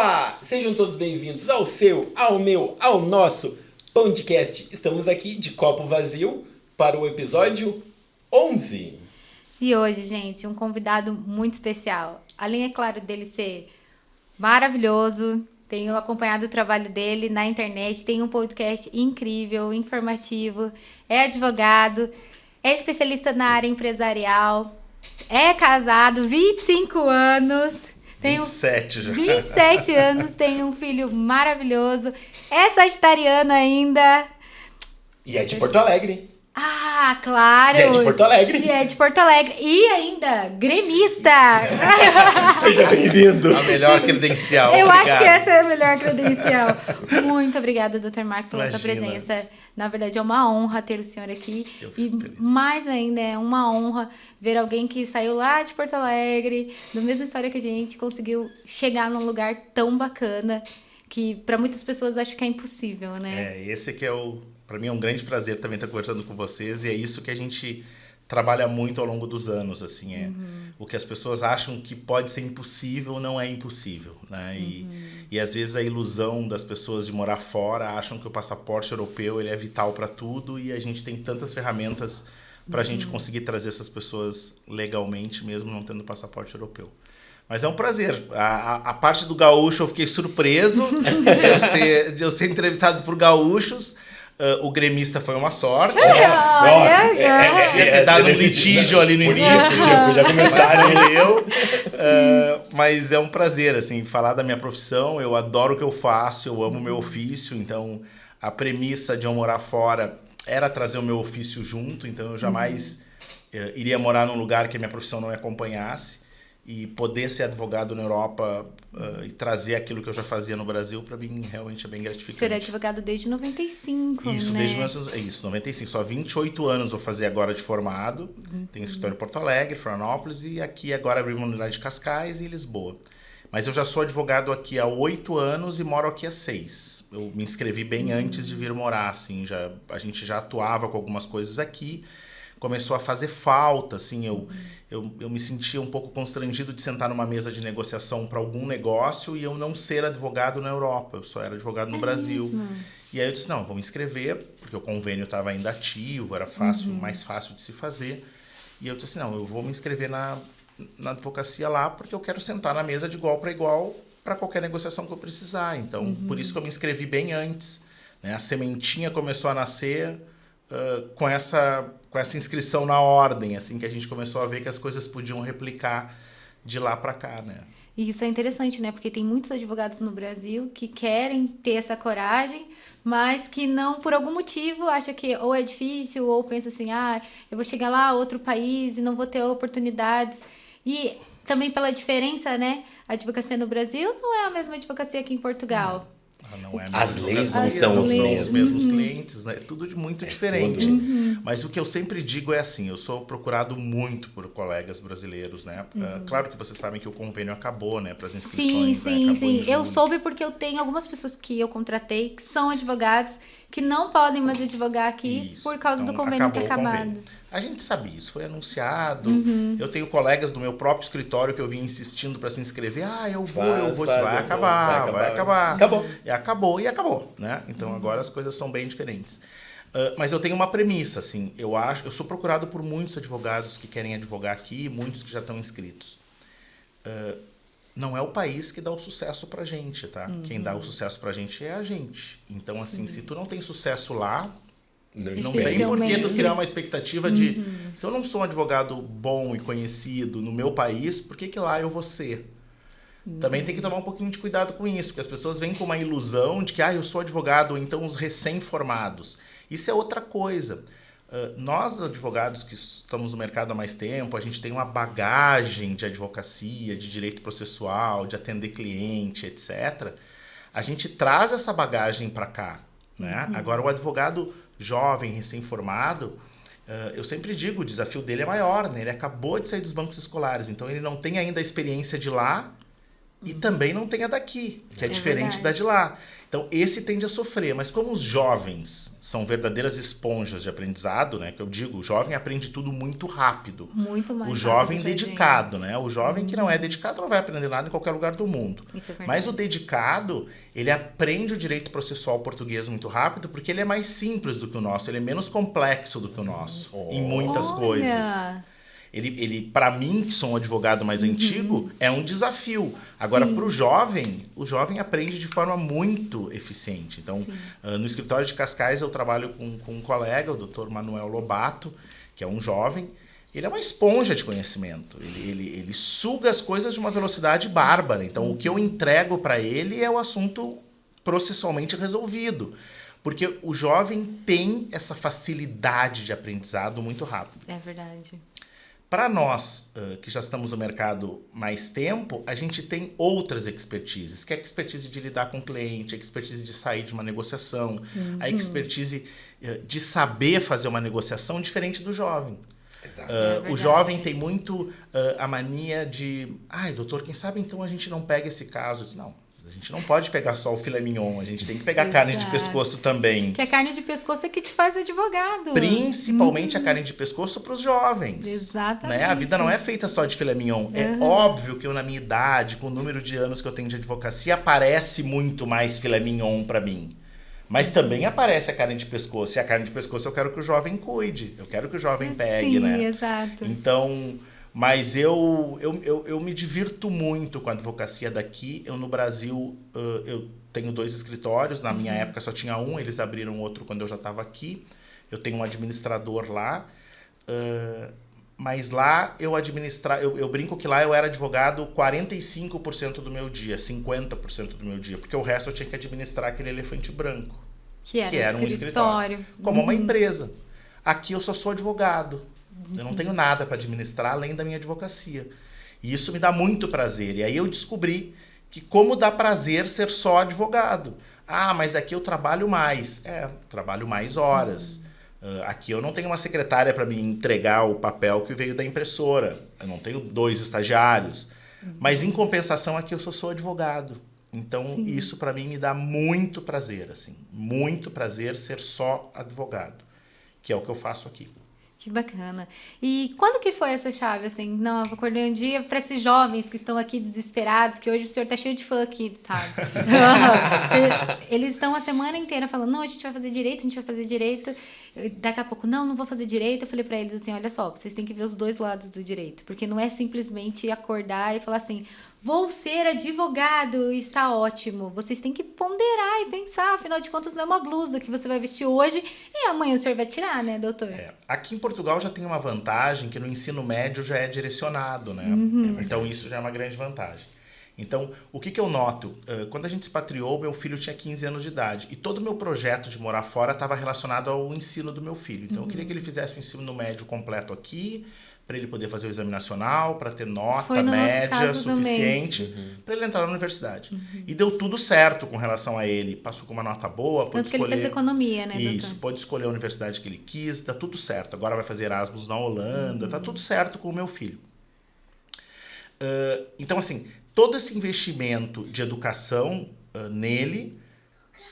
Olá! Sejam todos bem-vindos ao seu, ao meu, ao nosso podcast. Estamos aqui de copo vazio para o episódio 11. E hoje, gente, um convidado muito especial. Além, é claro, dele ser maravilhoso, tenho acompanhado o trabalho dele na internet, tem um podcast incrível, informativo, é advogado, é especialista na área empresarial, é casado, 25 anos... 27 já. 27 anos, tem um filho maravilhoso, é sagitariano ainda. E é de Porto Alegre. Ah, claro. E é de Porto Alegre. E é de Porto Alegre. E ainda, gremista. Seja bem-vindo. A melhor credencial. Eu Obrigado. acho que essa é a melhor credencial. Muito obrigada, Dr. Marco, pela sua Imagina. presença. Na verdade, é uma honra ter o senhor aqui. Eu E fico feliz. mais ainda, é uma honra ver alguém que saiu lá de Porto Alegre, da mesma história que a gente, conseguiu chegar num lugar tão bacana, que para muitas pessoas acho que é impossível, né? Esse que é para mim é um grande prazer também estar conversando com vocês, e é isso que a gente trabalha muito ao longo dos anos, assim, o que as pessoas acham que pode ser impossível não é impossível, né? E às vezes a ilusão das pessoas de morar fora acham que o passaporte europeu ele é vital para tudo, e a gente tem tantas ferramentas para a gente conseguir trazer essas pessoas legalmente, mesmo não tendo passaporte europeu. Mas é um prazer. A parte do gaúcho eu fiquei surpreso de eu ser entrevistado por gaúchos. O gremista foi uma sorte. Ia ter dado um litígio ali no início. Já começaram. Mas é um prazer, assim, falar da minha profissão. Eu adoro o que eu faço, eu amo o meu ofício. Então, a premissa de eu morar fora era trazer o meu ofício junto. Então, eu jamais iria morar num lugar que a minha profissão não me acompanhasse. E poder ser advogado na Europa e trazer aquilo que eu já fazia no Brasil, para mim, realmente é bem gratificante. O senhor é advogado desde 95, Isso, né? desde 95. Só 28 anos vou fazer agora de formado. Tenho escritório em Porto Alegre, Florianópolis, e aqui agora abri uma unidade de Cascais e Lisboa. Mas eu já sou advogado aqui há 8 anos e moro aqui há 6. Eu me inscrevi bem antes de vir morar, assim, a gente já atuava com algumas coisas aqui. Começou a fazer falta, assim, eu me sentia um pouco constrangido de sentar numa mesa de negociação para algum negócio e eu não ser advogado na Europa, eu só era advogado no Brasil. Mesmo? E aí eu disse, não, vou me inscrever, porque o convênio estava ainda ativo, era fácil, mais fácil de se fazer. E eu disse assim, não, eu vou me inscrever na advocacia lá, porque eu quero sentar na mesa de igual para igual para qualquer negociação que eu precisar. Então, por isso que eu me inscrevi bem antes, né? A sementinha começou a nascer com essa inscrição na ordem, assim, que a gente começou a ver que as coisas podiam replicar de lá para cá, né? E isso é interessante, né? Porque tem muitos advogados no Brasil que querem ter essa coragem, mas que não, por algum motivo, acha que ou é difícil, ou pensa assim, eu vou chegar lá, outro país, e não vou ter oportunidades. E também pela diferença, né? A advocacia no Brasil não é a mesma advocacia aqui em Portugal. Não é As leis não advocacia, são não os os mesmos clientes, né? É tudo muito diferente. tudo. Mas o que eu sempre digo é assim, eu sou procurado muito por colegas brasileiros, né? Claro que vocês sabem que o convênio acabou, né? Para as inscrições. Sim. Acabou em Eu julho. soube porque eu tenho algumas pessoas que eu contratei que são advogados que não podem mais advogar aqui Isso. por causa Então, do convênio ter acabou o acabado. convênio. A gente sabia, isso foi anunciado. Eu tenho colegas do meu próprio escritório que eu vim insistindo para se inscrever. Eu vou. Vai acabar. Acabou. E acabou, né? Então agora as coisas são bem diferentes. Mas eu tenho uma premissa, assim, eu sou procurado por muitos advogados que querem advogar aqui, muitos que já estão inscritos. Não é o país que dá o sucesso pra gente, tá? Quem dá o sucesso pra gente é a gente. Então, assim, se tu não tem sucesso lá, não tem por que tu criar uma expectativa de... Se eu não sou um advogado bom e conhecido no meu país, por que lá eu vou ser? Também tem que tomar um pouquinho de cuidado com isso, porque as pessoas vêm com uma ilusão de que eu sou advogado, ou então os recém-formados. Isso é outra coisa. Nós, advogados que estamos no mercado há mais tempo, a gente tem uma bagagem de advocacia, de direito processual, de atender cliente, etc. A gente traz essa bagagem para cá, né? Agora, o advogado jovem, recém-formado, eu sempre digo, o desafio dele é maior, né? Ele acabou de sair dos bancos escolares, então ele não tem ainda a experiência de lá E também não tem a daqui, que é diferente verdade. da de lá. Então, esse tende a sofrer. Mas como os jovens são verdadeiras esponjas de aprendizado, né? Que eu digo, o jovem aprende tudo muito rápido. Muito mais O jovem rápido que a dedicado, gente. né? O jovem que não é dedicado não vai aprender nada em qualquer lugar do mundo. Isso é verdade. Mas o dedicado, ele aprende o direito processual português muito rápido porque ele é mais simples do que o nosso. Ele é menos complexo do que o nosso, em muitas coisas. Ele para mim, que sou um advogado mais antigo, é um desafio. Agora, para o jovem aprende de forma muito eficiente. Então, no escritório de Cascais, eu trabalho com um colega, o Dr. Manuel Lobato, que é um jovem. Ele é uma esponja de conhecimento. Ele suga as coisas de uma velocidade bárbara. Então, o que eu entrego para ele é o assunto processualmente resolvido. Porque o jovem tem essa facilidade de aprendizado muito rápido. É verdade. Para nós, que já estamos no mercado mais tempo, a gente tem outras expertises, que é a expertise de lidar com o cliente, a expertise de sair de uma negociação, a expertise de saber fazer uma negociação diferente do jovem. Exato. O jovem tem muito a mania de... Ai, doutor, quem sabe então a gente não pega esse caso? Eu disse, não, a gente não pode pegar só o filé mignon, a gente tem que pegar carne de pescoço também. Que a carne de pescoço é que te faz advogado. Principalmente a carne de pescoço para os jovens. Exatamente. Né? A vida não é feita só de filé mignon. É óbvio que eu, na minha idade, com o número de anos que eu tenho de advocacia, aparece muito mais filé mignon para mim. Mas também aparece a carne de pescoço. E a carne de pescoço eu quero que o jovem cuide. Eu quero que o jovem pegue, Sim, né? exato. Então... Mas eu me divirto muito com a advocacia daqui. Eu, no Brasil, eu tenho 2 escritórios. Na minha época só tinha um, eles abriram outro quando eu já estava aqui. Eu tenho um administrador lá. Mas lá eu brinco que lá eu era advogado 45% do meu dia, 50% do meu dia. Porque o resto eu tinha que administrar aquele elefante branco. Que era um escritório. Como uma empresa. Aqui eu só sou advogado. Eu não tenho nada para administrar além da minha advocacia. E isso me dá muito prazer. E aí eu descobri que como dá prazer ser só advogado. Ah, mas aqui eu trabalho mais. Trabalho mais horas. Aqui eu não tenho uma secretária para me entregar o papel que veio da impressora. Eu não tenho 2 estagiários. Mas em compensação aqui eu só sou advogado. Então isso para mim me dá muito prazer. Assim, muito prazer ser só advogado. Que é o que eu faço aqui. Que bacana. E quando que foi essa chave, assim? Não, eu acordei um dia para esses jovens que estão aqui desesperados, que hoje o senhor tá cheio de fã aqui, tá? Eles estão a semana inteira falando, não, a gente vai fazer direito, a gente vai fazer direito. Daqui a pouco, não vou fazer direito. Eu falei para eles assim, olha só, vocês têm que ver os 2 lados do direito. Porque não é simplesmente acordar e falar assim, vou ser advogado, está ótimo. Vocês têm que ponderar e pensar, afinal de contas não é uma blusa que você vai vestir hoje e amanhã o senhor vai tirar, né, doutor? Aqui em Portugal já tem uma vantagem que no ensino médio já é direcionado, né? Então isso já é uma grande vantagem. Então, o que eu noto? Quando a gente expatriou, meu filho tinha 15 anos de idade. E todo o meu projeto de morar fora estava relacionado ao ensino do meu filho. Então, eu queria que ele fizesse o ensino médio completo aqui, para ele poder fazer o exame nacional, para ter nota média suficiente para ele entrar na universidade. E deu tudo certo com relação a ele. Passou com uma nota boa, pode Tanto escolher... que ele fez economia, né, Isso, doutor? pode escolher a universidade que ele quis, tá tudo certo. Agora vai fazer Erasmus na Holanda, tá tudo certo com o meu filho. Então, assim, todo esse investimento de educação nele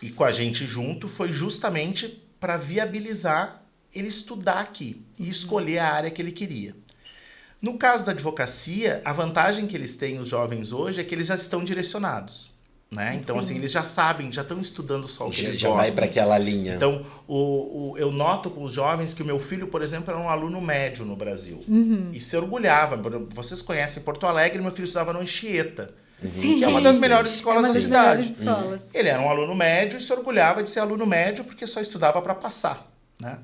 e com a gente junto foi justamente para viabilizar ele estudar aqui e escolher a área que ele queria. No caso da advocacia, a vantagem que eles têm, os jovens hoje, é que eles já estão direcionados. Né? Então, assim, eles já sabem, já estão estudando só o que eles já gostam. vai para aquela linha. Então, eu noto com os jovens que o meu filho, por exemplo, era um aluno médio no Brasil. E se orgulhava. Vocês conhecem Porto Alegre, meu filho estudava no Anchieta, Sim. que é uma das melhores escolas da cidade. Ele era um aluno médio e se orgulhava de ser aluno médio porque só estudava para passar. Né?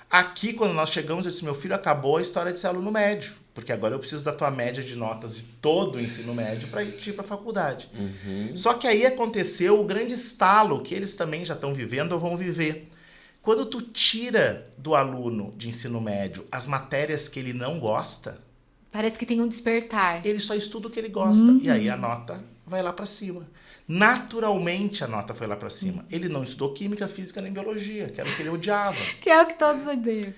Aqui, quando nós chegamos, eu disse, meu filho, acabou a história de ser aluno médio, porque agora eu preciso da tua média de notas de todo o ensino médio para ir para a faculdade. Só que aí aconteceu o grande estalo que eles também já estão vivendo ou vão viver. Quando tu tira do aluno de ensino médio as matérias que ele não gosta... Parece que tem um despertar. Ele só estuda o que ele gosta. E aí a nota vai lá para cima. Naturalmente a nota foi lá para cima. Ele não estudou química, física nem biologia, que era o que ele odiava. Que é o que todos odeiam.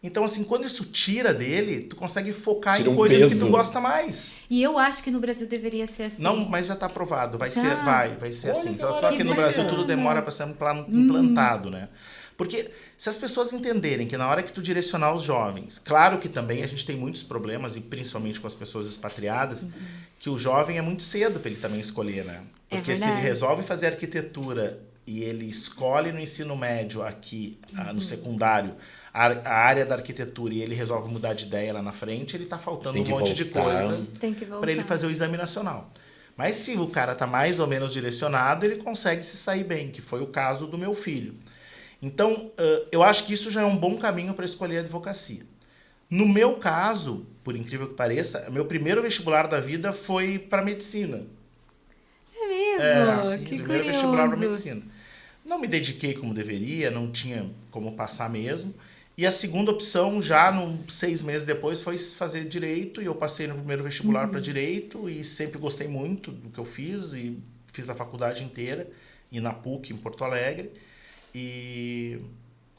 Então, assim, quando isso tira dele, tu consegue focar Tira em um coisas que peso. tu gosta mais. E eu acho que no Brasil deveria ser assim. Não, mas já tá aprovado. Vai Já? ser Olha assim. que Só que maravilha. no Brasil tudo demora para ser implantado, né? Porque se as pessoas entenderem que na hora que tu direcionar os jovens, claro que também a gente tem muitos problemas, e principalmente com as pessoas expatriadas, que o jovem é muito cedo para ele também escolher, né? Porque se ele verdade. resolve fazer arquitetura e ele escolhe no ensino médio aqui, no secundário, a área da arquitetura, e ele resolve mudar de ideia lá na frente, ele tá faltando Tem um que monte de voltar. coisa Tem que voltar. para ele fazer o exame nacional. Mas se o cara tá mais ou menos direcionado, ele consegue se sair bem, que foi o caso do meu filho. Então, eu acho que isso já é um bom caminho para escolher a advocacia. No meu caso, por incrível que pareça, meu primeiro vestibular da vida foi para medicina. É mesmo? Que Primeiro vestibular para curioso. medicina. Não me dediquei como deveria, não tinha como passar mesmo. E a segunda opção, já 6 meses depois, foi fazer direito. E eu passei no primeiro vestibular para direito e sempre gostei muito do que eu fiz. E fiz a faculdade inteira, e na PUC, em Porto Alegre. E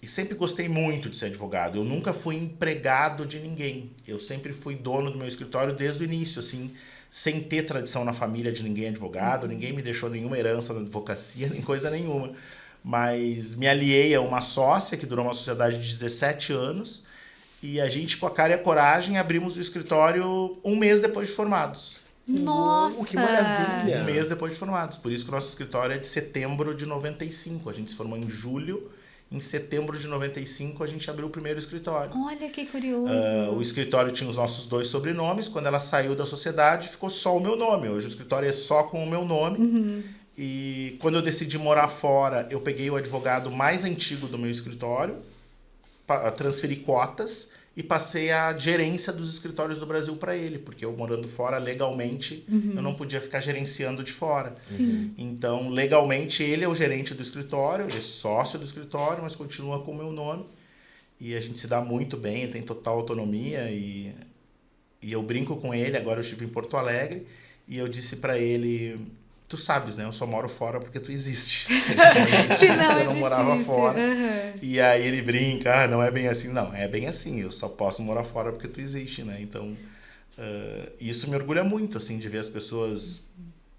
sempre gostei muito de ser advogado. Eu nunca fui empregado de ninguém. Eu sempre fui dono do meu escritório desde o início, assim, sem ter tradição na família de ninguém advogado. Ninguém me deixou nenhuma herança na advocacia, nem coisa nenhuma. Mas me aliei a uma sócia que durou uma sociedade de 17 anos. E a gente, com a cara e a coragem, abrimos o escritório 1 mês depois de formados. Nossa! Que maravilha! 1 mês depois de formados. Por isso que o nosso escritório é de setembro de 95. A gente se formou em julho. Em setembro de 95, a gente abriu o primeiro escritório. Olha que curioso. O escritório tinha os nossos 2 sobrenomes. Quando ela saiu da sociedade, ficou só o meu nome. Hoje o escritório é só com o meu nome. E quando eu decidi morar fora, eu peguei o advogado mais antigo do meu escritório, transferi cotas e passei a gerência dos escritórios do Brasil para ele, porque eu morando fora, legalmente, eu não podia ficar gerenciando de fora. Sim. Então, legalmente, ele é o gerente do escritório, ele é sócio do escritório, mas continua com o meu nome. E a gente se dá muito bem, ele tem total autonomia. E eu brinco com ele, agora eu estive em Porto Alegre, e eu disse para ele... Tu sabes, né? Eu só moro fora porque tu existe. Se não eu não morava existisse. fora. Uhum. E aí ele brinca, não é bem assim. Não, é bem assim. Eu só posso morar fora porque tu existe, né? Então, isso me orgulha muito, assim, de ver as pessoas...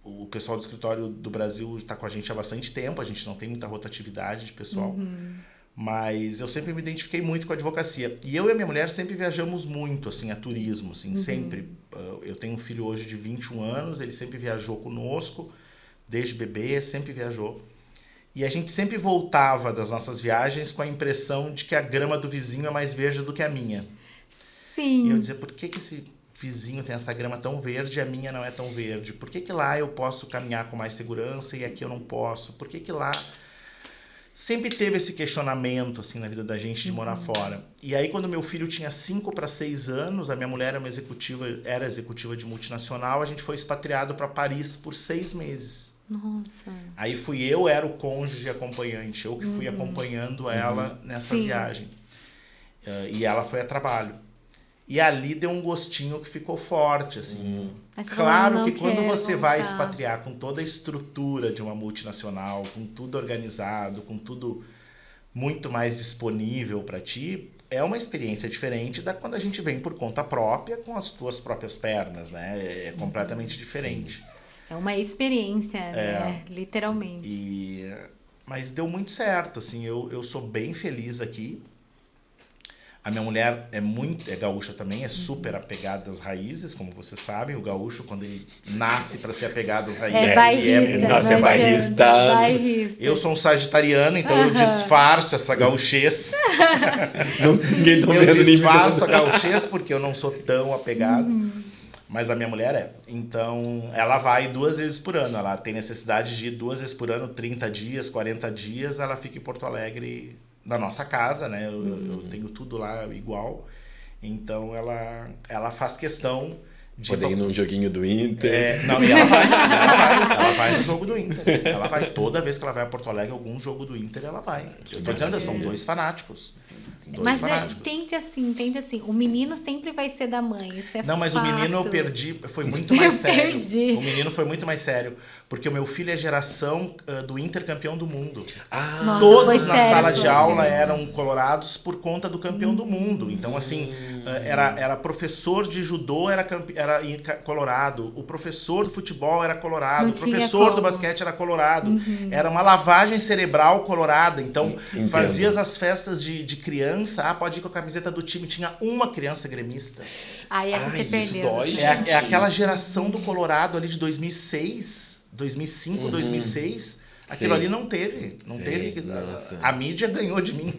O pessoal do escritório do Brasil está com a gente há bastante tempo. A gente não tem muita rotatividade de pessoal. Mas eu sempre me identifiquei muito com a advocacia. E eu e a minha mulher sempre viajamos muito, assim, a turismo, assim, sempre. Eu tenho um filho hoje de 21 anos, ele sempre viajou conosco, desde bebê, sempre viajou. E a gente sempre voltava das nossas viagens com a impressão de que a grama do vizinho é mais verde do que a minha. Sim. E eu dizia, por que esse vizinho tem essa grama tão verde e a minha não é tão verde? Por que lá eu posso caminhar com mais segurança e aqui eu não posso? Por que lá... Sempre teve esse questionamento, assim, na vida da gente de morar fora. E aí, quando meu filho tinha 5 para 6 anos, a minha mulher era executiva de multinacional, a gente foi expatriado para Paris por 6 meses. Nossa. Aí era o cônjuge acompanhante, eu que fui acompanhando ela nessa Sim. viagem. E ela foi a trabalho. E ali deu um gostinho que ficou forte, assim. Mas você Claro falou, que "Não quando quero você vai voltar." expatriar com toda a estrutura de uma multinacional, com tudo organizado, com tudo muito mais disponível para ti, é uma experiência diferente da quando a gente vem por conta própria com as tuas próprias pernas, né? É completamente diferente. É uma experiência, né? Literalmente. Mas deu muito certo, assim, eu sou bem feliz aqui. A minha mulher é gaúcha também, é super apegada às raízes, como vocês sabem. O gaúcho, quando ele nasce para ser apegado às raízes, É bairrista. Nossa, é não bairrista. adianta, bairrista. Eu sou um sagitariano, então eu disfarço essa gauchês. Ninguém tá Eu vendo disfarço a gauchês porque eu não sou tão apegado. Mas a minha mulher é. Então, ela vai 2 vezes por ano. Ela tem necessidade de ir 2 vezes por ano, 30 dias, 40 dias. Ela fica em Porto Alegre, na nossa casa, né? Eu tenho tudo lá igual. Então, ela faz questão Poder ir num joguinho do Inter. Não, e ela vai no jogo do Inter. Ela vai, toda vez que ela vai a Porto Alegre, algum jogo do Inter, ela vai. Eu tô dizendo, são dois fanáticos. Mas tente assim. O menino sempre vai ser da mãe. Isso é Não, mas fato. o menino eu perdi, foi muito mais sério. Perdi. O menino foi muito mais sério. Porque o meu filho é geração do Inter campeão do mundo. Nossa, Todos foi na sério, sala de foi. aula eram colorados por conta do campeão do mundo. Então, assim, era professor de judô, era colorado. O professor do futebol era colorado. Não O tinha professor como. do basquete era colorado. Era uma lavagem cerebral colorada. Então, Entendo. fazia as festas de criança. Ah, pode ir com a camiseta do time. Tinha uma criança gremista. Aí essa você Isso perdeu. dói, né? gente. É aquela geração do Colorado ali de 2006, 2005, 2006. Aquilo Sei. ali não teve. Não Sei, teve. nossa. A mídia ganhou de mim.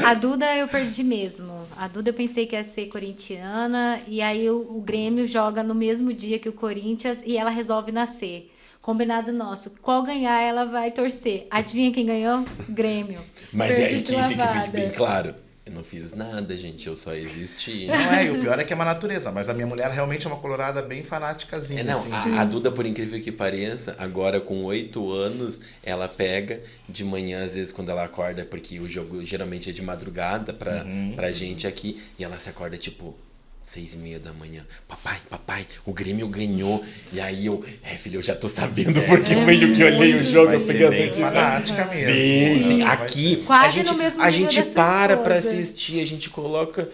A Duda eu perdi mesmo. A Duda eu pensei que ia ser corintiana. E aí o Grêmio joga no mesmo dia que o Corinthians e ela resolve nascer. Combinado nosso. Qual ganhar, ela vai torcer. Adivinha quem ganhou? Grêmio. Mas Perdi aí de que fique lavada. bem claro. Eu não fiz nada, gente. Eu só existi. Não é, e o pior é que é uma natureza. Mas a minha mulher realmente é uma colorada bem fanáticazinha. Não, assim. a Duda, por incrível que pareça, agora com 8 anos, ela pega de manhã, às vezes, quando ela acorda, porque o jogo geralmente é de madrugada pra gente aqui, e ela se acorda, tipo, 6:30 da manhã. Papai, o Grêmio ganhou. E aí filho, eu já tô sabendo, porque meio que olhei o jogo, Vai eu ser fiquei bem assim, fanática mesmo. Sim, Vai aqui ser. Quase no mesmo a nível gente da sua para pra esposa. assistir, a gente coloca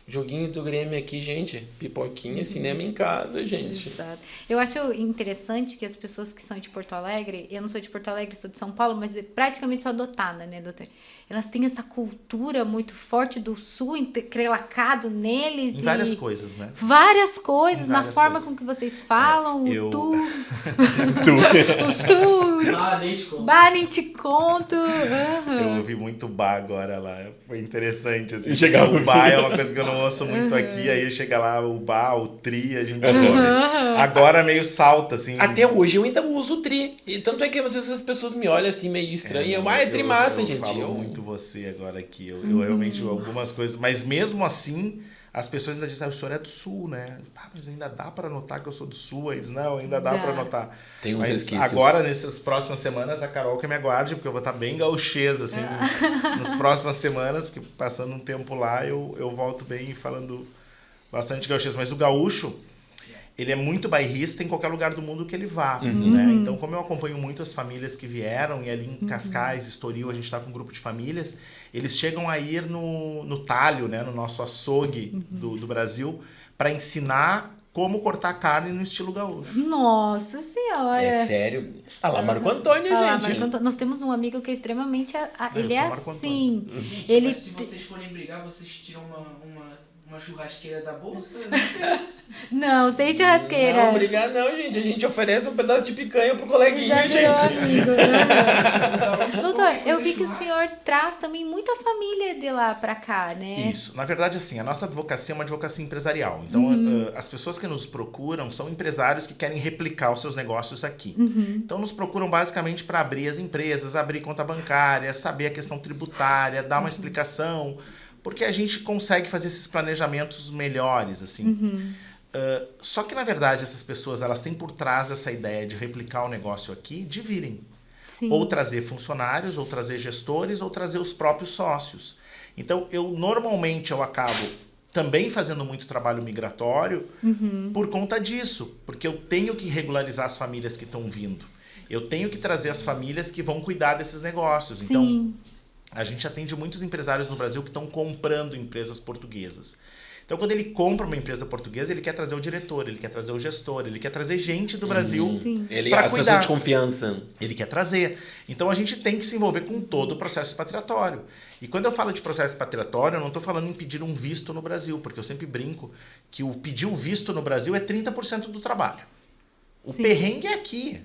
joguinho do Grêmio aqui, gente, pipoquinha, cinema em casa, gente. Exato. Eu acho interessante que as pessoas que são de Porto Alegre, eu não sou de Porto Alegre, sou de São Paulo, mas praticamente sou adotada, né, doutor? Elas têm essa cultura muito forte do sul, entrelacado neles. Em várias coisas, né? Várias coisas, Em na várias forma coisas. com que vocês falam, eu- o tu, Tu. o tu, Ah, nem te conto. bah, nem te conto. aham. Eu ouvi muito bar agora lá. Foi interessante, assim. Chegava O bar é uma coisa que eu não ouço muito aqui. Aí chega lá o bar, o tri, a gente ouve. Agora meio salta, assim. Até hoje eu ainda uso o tri. E tanto é que às vezes as pessoas me olham assim meio estranho. É tri massa, gente. Eu falo muito você agora aqui. Eu realmente, algumas coisas... Mas mesmo assim, as pessoas ainda dizem, o senhor é do Sul, né? Mas ainda dá pra notar que eu sou do Sul. Aí diz, não, ainda dá Dá. pra notar. Tem uns Mas resquícios. agora, nessas próximas semanas, a Carol que me aguarde, porque eu vou estar bem gauchês, assim, nas próximas semanas, porque passando um tempo lá, eu volto bem falando bastante gauchês. Mas o gaúcho... Ele é muito bairrista em qualquer lugar do mundo que ele vá, né? Então, como eu acompanho muito as famílias que vieram, e ali em Cascais, Estoril, a gente está com um grupo de famílias, eles chegam a ir no talho, né? No nosso açougue do Brasil, para ensinar como cortar carne no estilo gaúcho. Nossa Senhora. É sério? Ah lá, Marco Antônio, Ah, gente. Marco Antônio, nós temos um amigo que é extremamente... ele eu é sou Marco assim. Gente, Ele mas se vocês forem brigar, vocês tiram uma churrasqueira da bolsa? Não, sem churrasqueira. Não, brigar não, gente. A gente oferece um pedaço de picanha pro coleguinha, Já virou gente. amigo. Doutor, eu vi que o senhor traz também muita família de lá pra cá, né? Isso. Na verdade, assim, a nossa advocacia é uma advocacia empresarial. Então, as pessoas que nos procuram são empresários que querem replicar os seus negócios aqui. Então, nos procuram basicamente para abrir as empresas, abrir conta bancária, saber a questão tributária, dar uma explicação, porque a gente consegue fazer esses planejamentos melhores, assim. Só que, na verdade, essas pessoas elas têm por trás essa ideia de replicar o negócio aqui, de virem. Sim. Ou trazer funcionários, ou trazer gestores, ou trazer os próprios sócios. Então, normalmente eu acabo também fazendo muito trabalho migratório por conta disso, porque eu tenho que regularizar as famílias que estão vindo. Eu tenho que trazer as famílias que vão cuidar desses negócios. Sim. Então, a gente atende muitos empresários no Brasil que estão comprando empresas portuguesas. Então, quando ele compra uma empresa portuguesa, ele quer trazer o diretor, ele quer trazer o gestor, ele quer trazer gente do Brasil para As cuidar. pessoas de confiança. Ele quer trazer. Então, a gente tem que se envolver com todo o processo expatriatório. E quando eu falo de processo expatriatório, eu não estou falando em pedir um visto no Brasil, porque eu sempre brinco que o pedir o visto no Brasil é 30% do trabalho. O perrengue é aqui.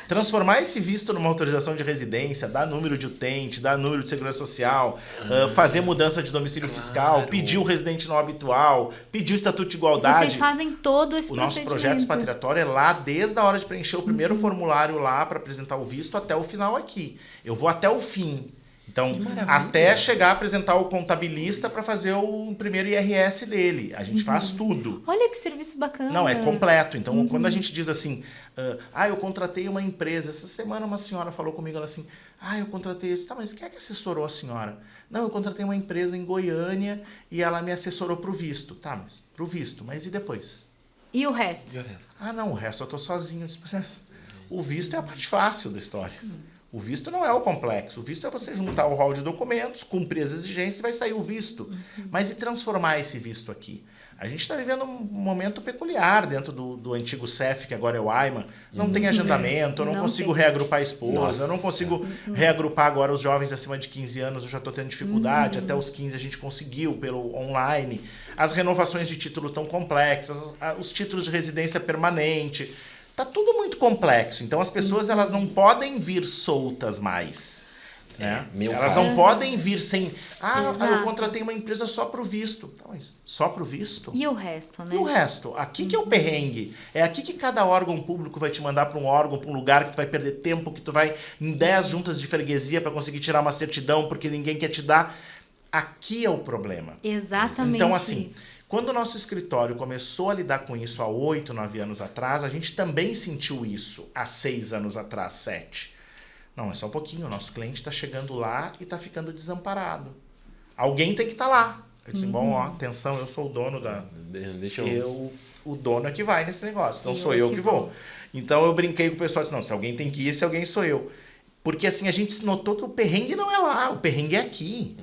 Transformar esse visto numa autorização de residência, dar número de utente, dar número de segurança social, fazer mudança de domicílio fiscal, pedir o residente não habitual, pedir o estatuto de igualdade. Vocês fazem todo esse O nosso procedimento. projeto expatriatório é lá desde a hora de preencher o primeiro formulário lá para apresentar o visto até o final aqui. Eu vou até o fim. Então, Que maravilha. até chegar a apresentar o contabilista para fazer o primeiro IRS dele. A gente faz tudo. Olha que serviço bacana. Não, é completo. Então, quando a gente diz assim, eu contratei uma empresa. Essa semana uma senhora falou comigo, ela assim, eu contratei. Eu disse, tá, mas quem é que assessorou a senhora? Não, eu contratei uma empresa em Goiânia e ela me assessorou pro visto. Tá, mas pro visto. Mas e depois? E o resto? E o resto? Não, o resto eu tô sozinho. Eu disse, o visto é a parte fácil da história. O visto não é o complexo. O visto é você juntar o rol de documentos, cumprir as exigências e vai sair o visto. Mas e transformar esse visto aqui? A gente está vivendo um momento peculiar dentro do antigo CEF, que agora é o AIMA. Não tem agendamento, eu não consigo reagrupar a esposa, Nossa. eu não consigo reagrupar agora os jovens acima de 15 anos, eu já estou tendo dificuldade. Até os 15 a gente conseguiu pelo online. As renovações de título tão complexas, os títulos de residência permanente. Tá tudo muito complexo. Então as pessoas elas não podem vir soltas mais. Né? Elas não podem vir sem. Eu contratei uma empresa só pro visto. Então, só pro visto? E o resto, né? E o resto? Aqui que é o perrengue. É aqui que cada órgão público vai te mandar para um órgão, para um lugar que tu vai perder tempo, que tu vai em 10 juntas de freguesia para conseguir tirar uma certidão porque ninguém quer te dar. Aqui é o problema. Exatamente. Então, assim, isso. quando o nosso escritório começou a lidar com isso há 8, 9 anos atrás, a gente também sentiu isso há 6 anos atrás, 7. Não, é só um pouquinho. O nosso cliente está chegando lá e está ficando desamparado. Alguém tem que estar lá. Eu disse, bom, atenção, eu sou o dono da... O dono é que vai nesse negócio. Então, sou eu que vou. Então, eu brinquei com o pessoal. Disse, não, se alguém tem que ir, esse alguém sou eu. Porque assim, a gente notou que o perrengue não é lá, o perrengue é aqui.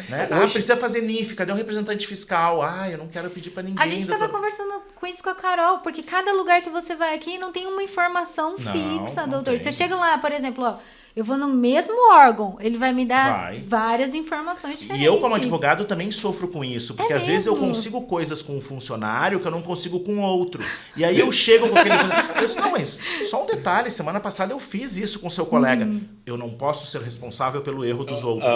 Né? Precisa fazer NIF, cadê o representante fiscal? Eu não quero pedir pra ninguém. A gente estava conversando com isso com a Carol, porque cada lugar que você vai aqui não tem uma informação fixa, doutor. Você chega lá, por exemplo, eu vou no mesmo órgão, ele vai me dar várias informações diferentes. E eu, como advogado, também sofro com isso. Porque às vezes eu consigo coisas com um funcionário que eu não consigo com outro. E aí eu chego com aquele... Eu disse, não, mas só um detalhe. Semana passada eu fiz isso com seu colega. Eu não posso ser responsável pelo erro dos outros.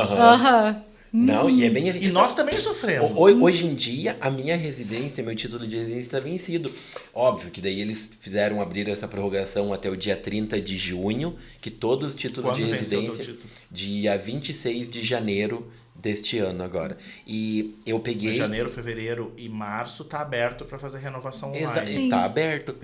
Não, e é bem assim. E nós também sofremos. Hoje em dia, a minha residência, meu título de residência está vencido. Óbvio que daí eles fizeram abrir essa prorrogação até o dia 30 de junho, que todos os títulos de residência, dia 26 de janeiro deste ano agora. E eu peguei... Janeiro, fevereiro e março tá aberto para fazer renovação online. Tá aberto.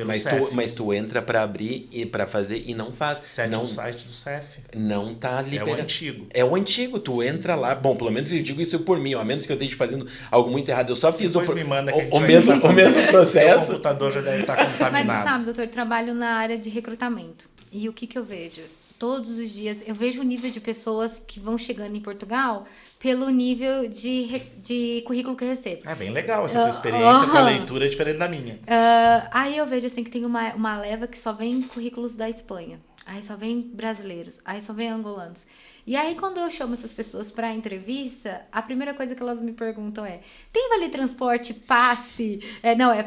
Mas tu entra para abrir e para fazer e não faz. No site do CEF. Não tá liberado. É o antigo. É o antigo. Tu entra lá. Bom, pelo menos eu digo isso por mim. A menos que eu esteja fazendo algo muito errado. Eu só fiz me manda que o mesmo processo. O computador já deve estar contaminado. Mas você sabe, doutor, eu trabalho na área de recrutamento. E o que eu vejo? Todos os dias, eu vejo o nível de pessoas que vão chegando em Portugal pelo nível de currículo que eu recebo. É bem legal essa tua experiência com a leitura é diferente da minha. Aí eu vejo assim que tem uma leva que só vem currículos da Espanha. Aí só vem brasileiros. Aí só vem angolanos. E aí quando eu chamo essas pessoas para entrevista, a primeira coisa que elas me perguntam é: tem vale transporte, passe?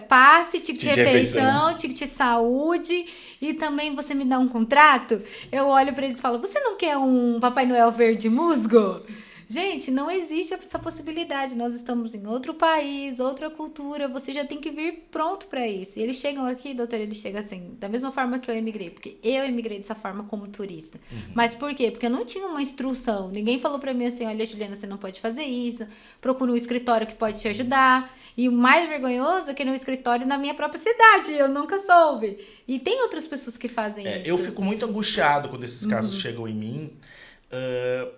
Passe, ticket de refeição, ticket de saúde e também você me dá um contrato? Eu olho para eles e falo: você não quer um Papai Noel verde musgo? Gente, não existe essa possibilidade. Nós estamos em outro país, outra cultura. Você já tem que vir pronto para isso. E eles chegam aqui, doutor, eles chegam assim, da mesma forma que eu emigrei. Porque eu emigrei dessa forma como turista. Mas por quê? Porque eu não tinha uma instrução. Ninguém falou para mim assim: olha, Juliana, você não pode fazer isso. Procura um escritório que pode te ajudar. E o mais vergonhoso é que no escritório na minha própria cidade. Eu nunca soube. E tem outras pessoas que fazem isso. Eu fico muito angustiado quando esses casos chegam em mim.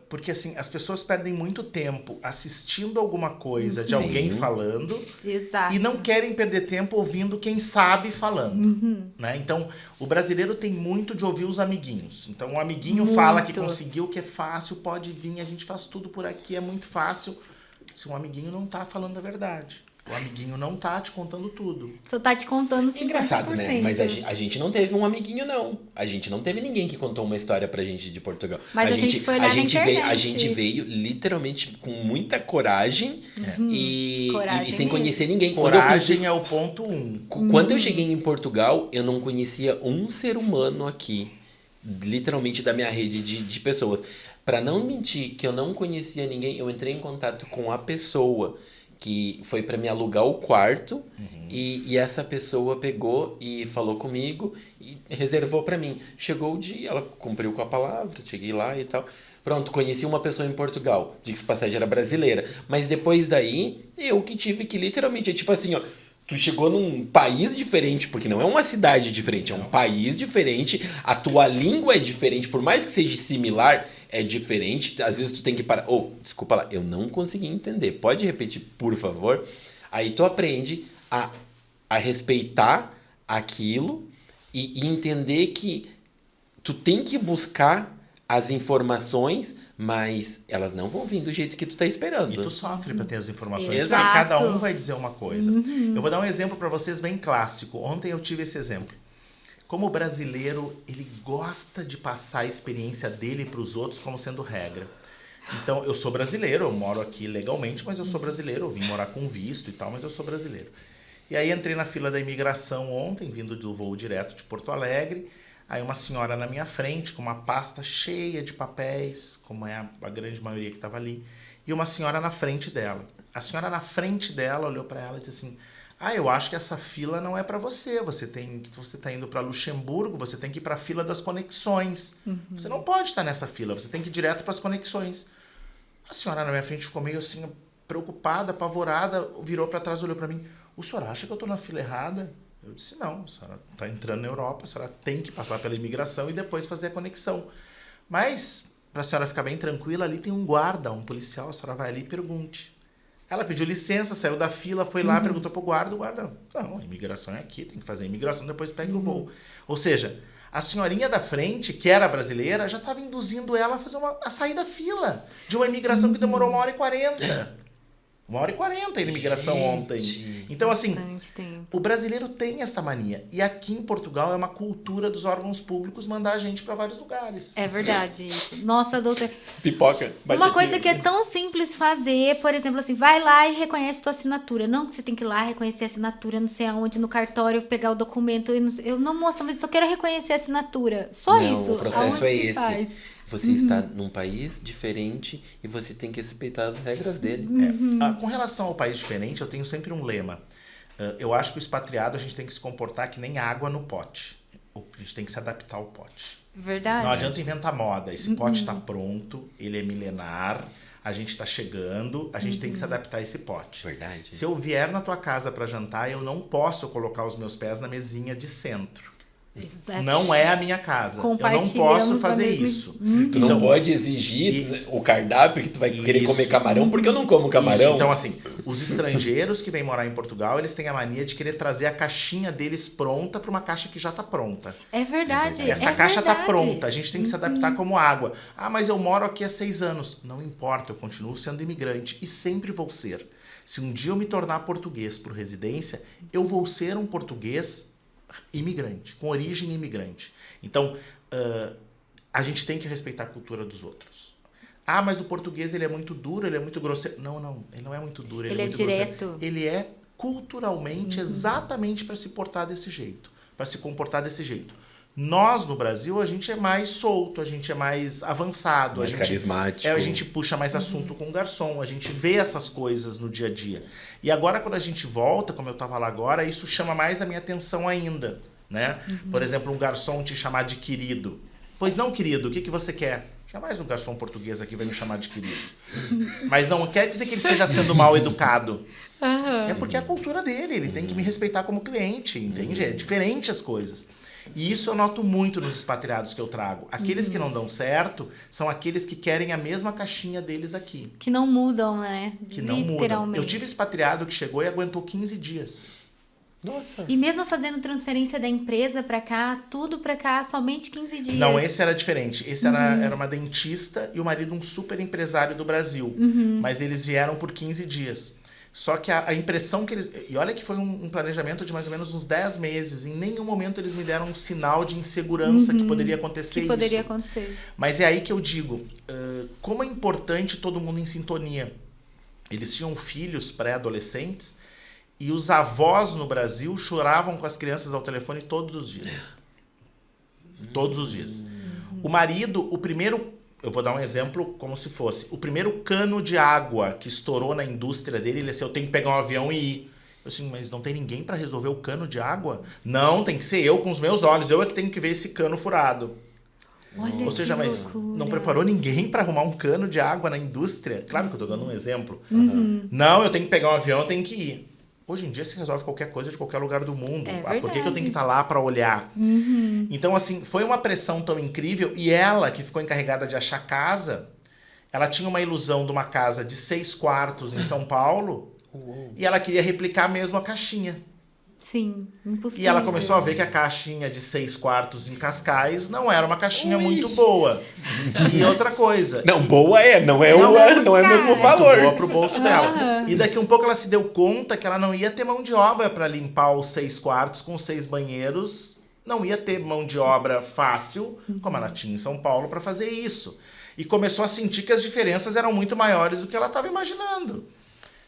Porque assim, as pessoas perdem muito tempo assistindo alguma coisa de alguém falando. Exato. E não querem perder tempo ouvindo quem sabe falando. Né? Então, o brasileiro tem muito de ouvir os amiguinhos. Então, o amiguinho fala que conseguiu, que é fácil, pode vir, a gente faz tudo por aqui, é muito fácil. Se um amiguinho não tá falando a verdade. O amiguinho não tá te contando tudo. Só tá te contando 50%. Engraçado, né? Mas a gente não teve um amiguinho, não. A gente não teve ninguém que contou uma história pra gente de Portugal. Mas a gente foi olhar na internet. A gente veio literalmente com muita coragem e sem conhecer ninguém. Coragem é o ponto 1. Quando eu cheguei em Portugal, eu não conhecia um ser humano aqui. Literalmente da minha rede de pessoas. Pra não mentir que eu não conhecia ninguém, eu entrei em contato com a pessoa que foi para me alugar o quarto e essa pessoa pegou e falou comigo e reservou para mim. Chegou o dia, ela cumpriu com a palavra, cheguei lá e tal. Pronto, conheci uma pessoa em Portugal. Diga-se passagem, era brasileira. Mas depois daí, eu que tive que literalmente, é tipo assim, ó. Tu chegou num país diferente, porque não é uma cidade diferente, é um país diferente. A tua língua é diferente, por mais que seja similar, é diferente. Às vezes tu tem que parar. Desculpa lá, eu não consegui entender. Pode repetir, por favor? Aí tu aprende a respeitar aquilo e entender que tu tem que buscar as informações, mas elas não vão vir do jeito que tu tá esperando. E tu sofre para ter as informações. Exato. Porque cada um vai dizer uma coisa. Eu vou dar um exemplo para vocês bem clássico. Ontem eu tive esse exemplo. Como brasileiro, ele gosta de passar a experiência dele para os outros como sendo regra. Então, eu sou brasileiro, eu moro aqui legalmente, mas eu sou brasileiro. Eu vim morar com visto e tal, mas eu sou brasileiro. E aí entrei na fila da imigração ontem, vindo do voo direto de Porto Alegre. Aí uma senhora na minha frente, com uma pasta cheia de papéis, como é a grande maioria que estava ali, e uma senhora na frente dela. A senhora na frente dela olhou para ela e disse assim: eu acho que essa fila não é para você. Você está indo para Luxemburgo, você tem que ir para a fila das conexões. Você não pode estar nessa fila, você tem que ir direto para as conexões. A senhora na minha frente ficou meio assim, preocupada, apavorada, virou para trás e olhou para mim: o senhor acha que eu estou na fila errada? Eu disse: não, a senhora está entrando na Europa, a senhora tem que passar pela imigração e depois fazer a conexão. Mas, para a senhora ficar bem tranquila, ali tem um guarda, um policial, a senhora vai ali e pergunte. Ela pediu licença, saiu da fila, foi lá, perguntou pro guarda, o guarda: não, a imigração é aqui, tem que fazer a imigração, depois pega o voo. Ou seja, a senhorinha da frente, que era brasileira, já estava induzindo ela a fazer a sair da fila de uma imigração que demorou 1h40. 1h40 a imigração ontem. Então, assim, o brasileiro tem essa mania. E aqui em Portugal é uma cultura dos órgãos públicos mandar a gente para vários lugares. É verdade isso. Nossa, doutor. Pipoca. Uma coisa que é tão simples fazer, por exemplo, assim, vai lá e reconhece tua assinatura. Não que você tem que ir lá reconhecer a assinatura, não sei aonde, no cartório, pegar o documento. Eu não, moça, mas eu só quero reconhecer a assinatura. Só isso. O processo aonde é que esse. faz? Você está num país diferente e você tem que respeitar as regras dele. Com relação ao país diferente, eu tenho sempre um lema. Eu acho que o expatriado a gente tem que se comportar que nem água no pote. A gente tem que se adaptar ao pote. Verdade. Não adianta inventar moda. Esse pote está pronto, ele é milenar, a gente está chegando, a gente tem que se adaptar a esse pote. Verdade. Se eu vier na tua casa para jantar, eu não posso colocar os meus pés na mesinha de centro. Exato. Não é a minha casa. Eu não Compartilhamos posso fazer da mesma- isso. Tu não pode exigir o cardápio que tu vai querer comer camarão, porque eu não como camarão. Isso. Então, assim, os estrangeiros que vêm morar em Portugal, eles têm a mania de querer trazer a caixinha deles pronta para uma caixa que já está pronta. É verdade. Essa é caixa está verdade. pronta, a gente tem que se adaptar como água. Mas eu moro aqui há 6 anos. Não importa, eu continuo sendo imigrante e sempre vou ser. Se um dia eu me tornar português por residência, eu vou ser um português imigrante, com origem imigrante. Então, a gente tem que respeitar a cultura dos outros. Mas o português ele é muito duro, ele é muito grosseiro. Não, ele não é muito duro. Ele é muito direto. grosseiro. Ele é culturalmente exatamente para se portar desse jeito, para se comportar desse jeito. Nós, no Brasil, a gente é mais solto, a gente é mais avançado. Mais carismático. A gente puxa mais assunto com o garçom, a gente vê essas coisas no dia a dia. E agora, quando a gente volta, como eu estava lá agora, isso chama mais a minha atenção ainda. Né? Por exemplo, um garçom te chamar de querido. Pois não, querido, o que você quer? Jamais um garçom português aqui vai me chamar de querido. Mas não quer dizer que ele esteja sendo mal educado. É porque é a cultura dele, ele tem que me respeitar como cliente, entende? É diferente as coisas. E isso eu noto muito nos expatriados que eu trago. Aqueles que não dão certo são aqueles que querem a mesma caixinha deles aqui. Que não mudam, né? Que não mudam. Eu tive expatriado que chegou e aguentou 15 dias. Nossa. E mesmo fazendo transferência da empresa pra cá, tudo pra cá, somente 15 dias. Não, esse era diferente. Esse era uma dentista e o marido um super empresário do Brasil. Mas eles vieram por 15 dias. Só que a impressão que eles... E olha que foi um planejamento de mais ou menos uns 10 meses. Em nenhum momento eles me deram um sinal de insegurança que poderia acontecer isso. Que poderia acontecer. Mas é aí que eu digo, como é importante todo mundo em sintonia. Eles tinham filhos pré-adolescentes e os avós no Brasil choravam com as crianças ao telefone todos os dias. Todos os dias. O marido, o primeiro eu vou dar um exemplo como se fosse o primeiro cano de água que estourou na indústria dele, ele disse, eu tenho que pegar um avião e ir. Eu assim, mas não tem ninguém para resolver o cano de água? Não, tem que ser eu com os meus olhos, eu é que tenho que ver esse cano furado. Olha, ou seja, que mas loucura. não preparou ninguém para arrumar um cano de água na indústria? Claro que eu tô dando um exemplo. Não, eu tenho que pegar um avião, eu tenho que ir. Hoje em dia se resolve qualquer coisa de qualquer lugar do mundo. É Por que eu tenho que verdade. estar lá para olhar? Então, assim, foi uma pressão tão incrível. E ela, que ficou encarregada de achar casa, ela tinha uma ilusão de uma casa de 6 quartos em São Paulo. E ela queria replicar mesmo a caixinha. Sim, impossível. E ela começou a ver que a caixinha de 6 quartos em Cascais não era uma caixinha muito boa. E outra coisa. Não, boa não é Não, não é o mesmo muito valor. boa pro bolso dela. E daqui um pouco ela se deu conta que ela não ia ter mão de obra para limpar os 6 quartos com 6 banheiros. Não ia ter mão de obra fácil, como ela tinha em São Paulo, para fazer isso. E começou a sentir que as diferenças eram muito maiores do que ela estava imaginando.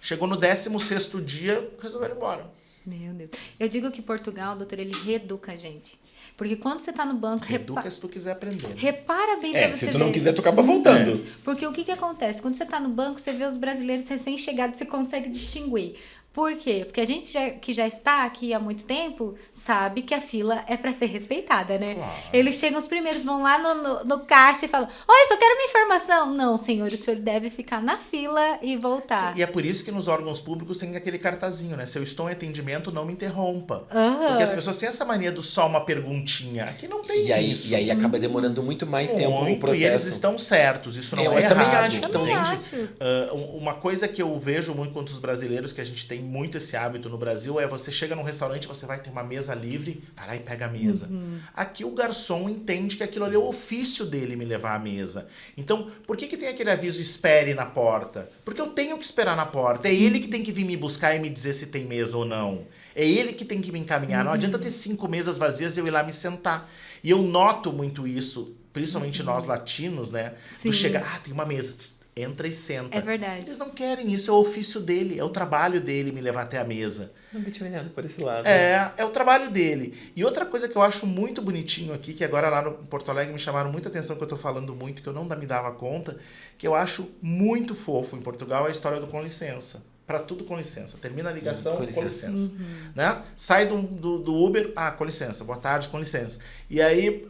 Chegou no 16º dia, resolveram ir embora. Meu Deus. Eu digo que Portugal, doutor, ele reeduca a gente. Porque quando você tá no banco, Educa se tu quiser aprender. repara bem pra você Se tu não ver. quiser, tu acaba voltando. Porque o que acontece? Quando você tá no banco, você vê os brasileiros recém-chegados, você consegue distinguir. Por quê? Porque a gente que já está aqui há muito tempo sabe que a fila é para ser respeitada, né? Claro. Eles chegam os primeiros, vão lá no caixa e falam: oi, só quero uma informação. Não, senhor, o senhor deve ficar na fila e voltar. Sim, e é por isso que nos órgãos públicos tem aquele cartazinho, né? Se eu estou em atendimento, não me interrompa. Aham. Porque as pessoas têm essa mania do só uma perguntinha. Aqui não tem isso. E aí acaba demorando muito mais tempo o Muito, processo. e eles estão certos, isso não Eu é também errado. acho que Também entende? acho. Uma coisa que eu vejo muito contra os brasileiros, que a gente tem muito esse hábito no Brasil, é você chega num restaurante, você vai ter uma mesa livre, vai lá e pega a mesa. Aqui o garçom entende que aquilo ali é o ofício dele me levar à mesa. Então, por que tem aquele aviso espere na porta? Porque eu tenho que esperar na porta. É ele que tem que vir me buscar e me dizer se tem mesa ou não. É ele que tem que me encaminhar. Não adianta ter 5 mesas vazias e eu ir lá me sentar. E eu noto muito isso, principalmente nós latinos, né? Sim. Do chegar, tem uma mesa, entra e senta. É verdade. Eles não querem isso, é o ofício dele, é o trabalho dele me levar até a mesa. Nunca tinha olhado por esse lado. É o trabalho dele. E outra coisa que eu acho muito bonitinho aqui, que agora lá no Porto Alegre me chamaram muita atenção, que eu tô falando muito, que eu não me dava conta, que eu acho muito fofo em Portugal, é a história do com licença. Pra tudo com licença. Termina a ligação, Com com licença. licença. Né? Sai do Uber, com licença, boa tarde, com licença. E aí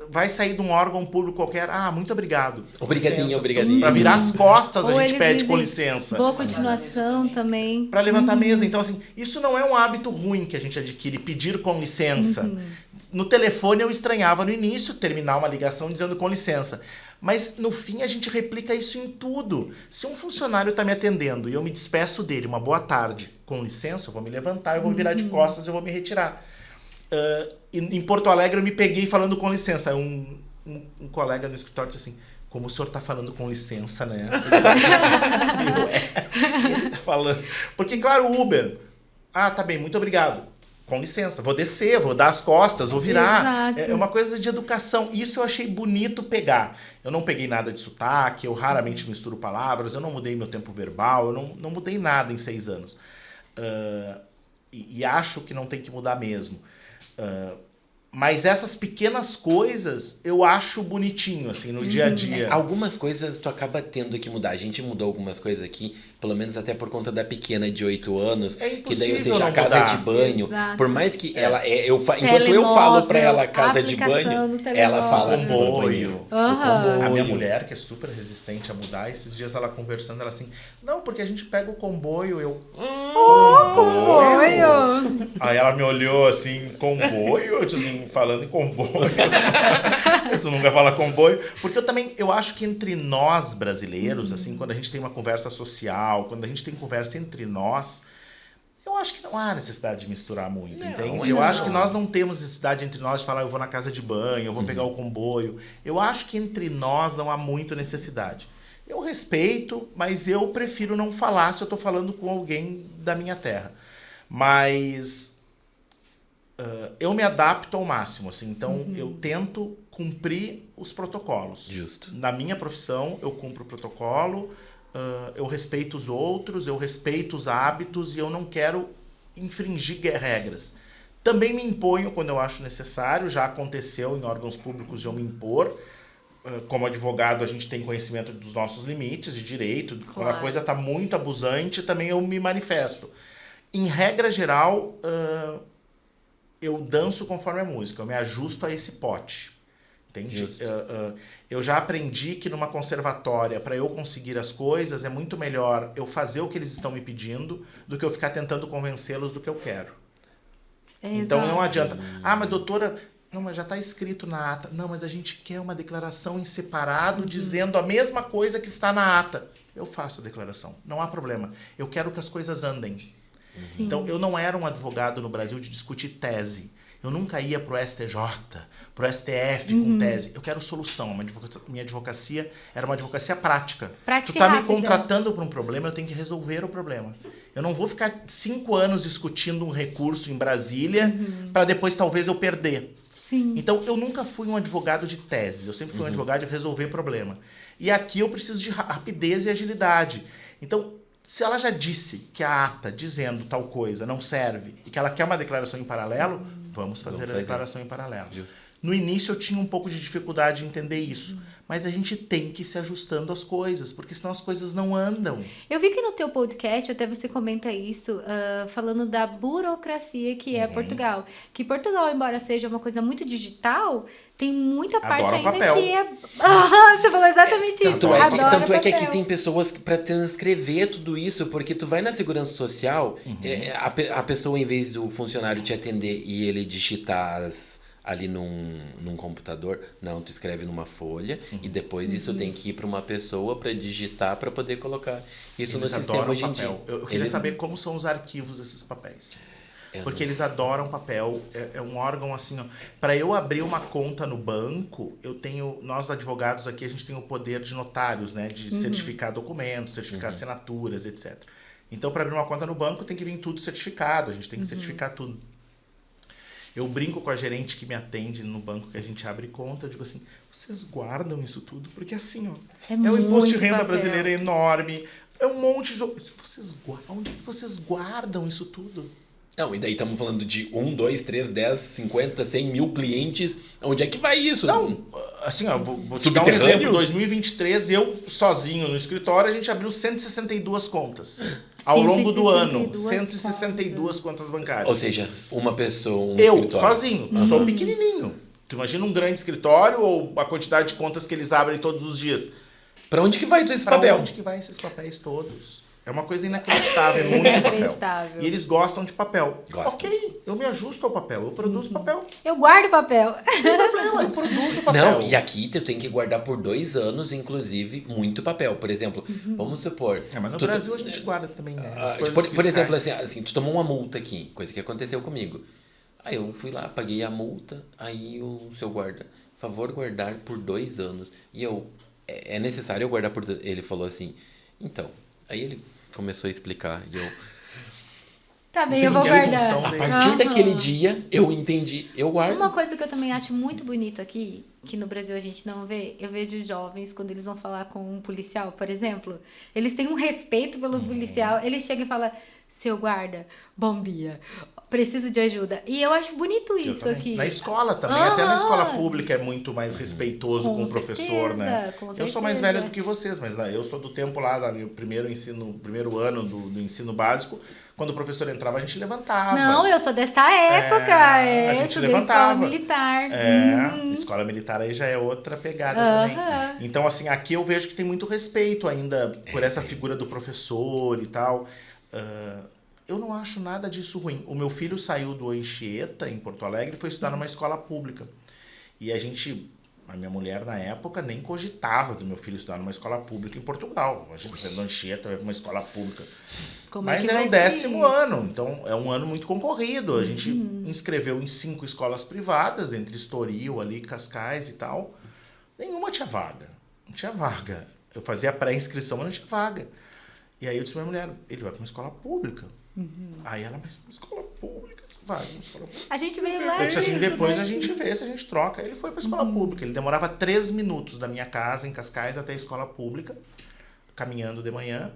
vai sair de um órgão público qualquer, muito obrigado. com Obrigadinho, licença. obrigadinho. Pra virar as costas Ou a gente eles pede com dizem licença. boa continuação também. Para levantar a mesa. Então, assim, isso não é um hábito ruim que a gente adquire, pedir com licença. No telefone eu estranhava no início terminar uma ligação dizendo com licença. Mas no fim a gente replica isso em tudo. Se um funcionário está me atendendo e eu me despeço dele, uma boa tarde, com licença, eu vou me levantar, eu vou virar de costas, eu vou me retirar. Em Porto Alegre eu me peguei falando com licença. Um colega no escritório disse assim, como o senhor está falando com licença, né? Ele tá falando. Porque, claro, o Uber. Tá bem, muito obrigado. Com licença, vou descer, vou dar as costas, vou virar. Exato. É uma coisa de educação. Isso eu achei bonito pegar. Eu não peguei nada de sotaque, eu raramente misturo palavras, eu não mudei meu tempo verbal, eu não mudei nada em 6 anos. E acho que não tem que mudar mesmo. Mas essas pequenas coisas eu acho bonitinho, assim, no dia a dia. Algumas coisas tu acaba tendo que mudar. A gente mudou algumas coisas aqui, pelo menos até por conta da pequena de 8 anos. É que daí, ou impossível seja, a não casa mudar. de banho. Exato. Por mais que ela. Enquanto eu falo pra ela casa de aplicação banho, do ela fala telemóvel. Comboio. Aham. A minha mulher, que é super resistente a mudar, esses dias ela conversando, ela assim, não, porque a gente pega o comboio, eu... Comboio! Aí ela me olhou assim, comboio? Eu disse assim, falando em comboio. Tu nunca fala comboio. Porque eu acho que entre nós brasileiros, assim, quando a gente tem uma conversa social, quando a gente tem conversa entre nós, eu acho que não há necessidade de misturar muito, entende? Eu acho que nós não temos necessidade entre nós de falar, eu vou na casa de banho, eu vou pegar o comboio. Eu acho que entre nós não há muita necessidade. Eu respeito, mas eu prefiro não falar se eu estou falando com alguém da minha terra. Mas eu me adapto ao máximo, assim. Então, eu tento cumprir os protocolos. Justo. Na minha profissão, eu cumpro o protocolo, eu respeito os outros, eu respeito os hábitos e eu não quero infringir regras. Também me imponho quando eu acho necessário, já aconteceu em órgãos públicos de eu me impor, como advogado, a gente tem conhecimento dos nossos limites de direito. Quando a coisa está muito abusante, também eu me manifesto. Em regra geral, eu danço conforme a música. Eu me ajusto a esse pote. Entende? Eu já aprendi que numa conservatória, para eu conseguir as coisas, é muito melhor eu fazer o que eles estão me pedindo do que eu ficar tentando convencê-los do que eu quero. Então não adianta. Ah, mas doutora... Não, mas já está escrito na ata. Não, mas a gente quer uma declaração em separado dizendo a mesma coisa que está na ata. Eu faço a declaração. Não há problema. Eu quero que as coisas andem. Sim. Então, eu não era um advogado no Brasil de discutir tese. Eu nunca ia pro STJ, pro STF com tese. Eu quero solução. Minha advocacia era uma advocacia prática. Prática tu tá me rápida. contratando por um problema, eu tenho que resolver o problema. Eu não vou ficar 5 anos discutindo um recurso em Brasília para depois talvez eu perder. Sim. Então, eu nunca fui um advogado de teses. Eu sempre fui um advogado de resolver problema. E aqui eu preciso de rapidez e agilidade. Então, se ela já disse que a ata dizendo tal coisa não serve e que ela quer uma declaração em paralelo, vamos fazer a declaração em paralelo. Justo. No início eu tinha um pouco de dificuldade em entender isso. Mas a gente tem que ir se ajustando às coisas, porque senão as coisas não andam. Eu vi que no teu podcast, até você comenta isso, falando da burocracia que é Portugal. Que Portugal, embora seja uma coisa muito digital, tem muita parte Adora ainda papel. que é... Você falou exatamente isso. Tanto é que aqui papel. tem pessoas para transcrever tudo isso, porque tu vai na segurança social, a pessoa, em vez do funcionário te atender e ele digitar ali num computador, não, tu escreve numa folha e depois isso tem que ir para uma pessoa para digitar, para poder colocar isso no sistema hoje em dia. Eu queria saber como são os arquivos desses papéis. Porque eles adoram papel. É um órgão assim, ó. Para eu abrir uma conta no banco, nós advogados aqui, a gente tem o poder de notários, né? De certificar documentos, certificar assinaturas, etc. Então, para abrir uma conta no banco, tem que vir tudo certificado. A gente tem que certificar tudo. Eu brinco com a gerente que me atende no banco que a gente abre conta. Eu digo assim, vocês guardam isso tudo? Porque assim, ó, é o imposto de muito renda papel. brasileiro é enorme. É um monte de... Onde é que vocês guardam isso tudo? Não, e daí estamos falando de 1, 2, 3, 10, 50, 100 mil clientes. Onde é que vai isso? Não, assim, ó, vou te dar um exemplo. Em 2023, eu sozinho no escritório, a gente abriu 162 contas. Ao longo do ano, 162 contas bancárias. Ou seja, uma pessoa, eu, escritório. sozinho, sou pequenininho. Tu imagina um grande escritório ou a quantidade de contas que eles abrem todos os dias. Pra onde que vai esse Pra papel? onde que vai esses papéis todos? É uma coisa inacreditável, é muito Inacreditável. papel. E eles gostam de papel. Gostam. Ok, eu me ajusto ao papel, eu produzo papel. Eu guardo papel. Não tem problema, eu produzo papel. Não, e aqui tu tem que guardar por 2 anos, inclusive, muito papel. Por exemplo, vamos supor... Mas no Brasil a gente guarda também, né? As coisas por fiscais. exemplo, assim, tu tomou uma multa aqui, coisa que aconteceu comigo. Aí eu fui lá, paguei a multa, aí o seu guarda, favor guardar por 2 anos. E eu, é necessário eu guardar por... Ele falou assim, então, aí ele começou a explicar e eu... Tá bem, eu vou Entendi a guardar. função A dele. partir daquele dia, eu entendi, eu guardo. Uma coisa que eu também acho muito bonito aqui, que no Brasil a gente não vê, eu vejo jovens, quando eles vão falar com um policial, por exemplo, eles têm um respeito pelo policial, eles chegam e falam, seu guarda, bom dia, preciso de ajuda. E eu acho bonito isso aqui. Na escola também, até na escola pública é muito mais respeitoso com o professor, certeza, né? com Eu sou mais certeza. velho do que vocês, mas eu sou do tempo lá, do primeiro ano do ensino básico, quando o professor entrava, a gente levantava. Não, eu sou dessa época, a gente sou da levantava. escola militar. Escola militar aí já é outra pegada também. Então, assim, aqui eu vejo que tem muito respeito ainda por essa figura do professor e tal. Eu não acho nada disso ruim. O meu filho saiu do Anchieta, em Porto Alegre, e foi estudar numa escola pública. E a minha mulher, na época, nem cogitava do meu filho estudar numa escola pública em Portugal. A gente saiu do Anchieta, vai para uma escola pública. Mas é o 10º ano, então é um ano muito concorrido. A gente inscreveu em 5 escolas privadas, entre Estoril, ali, Cascais e tal. Nenhuma tinha vaga. Não tinha vaga. Eu fazia pré-inscrição, mas não tinha vaga. E aí eu disse pra minha mulher, ele vai para uma escola pública. Aí ela, mas uma escola pública? Vai, uma escola pública. A gente veio lá Eu disse assim, depois né? a gente vê se a gente troca. Ele foi para a escola pública. Ele demorava 3 minutos da minha casa, em Cascais, até a escola pública, caminhando de manhã.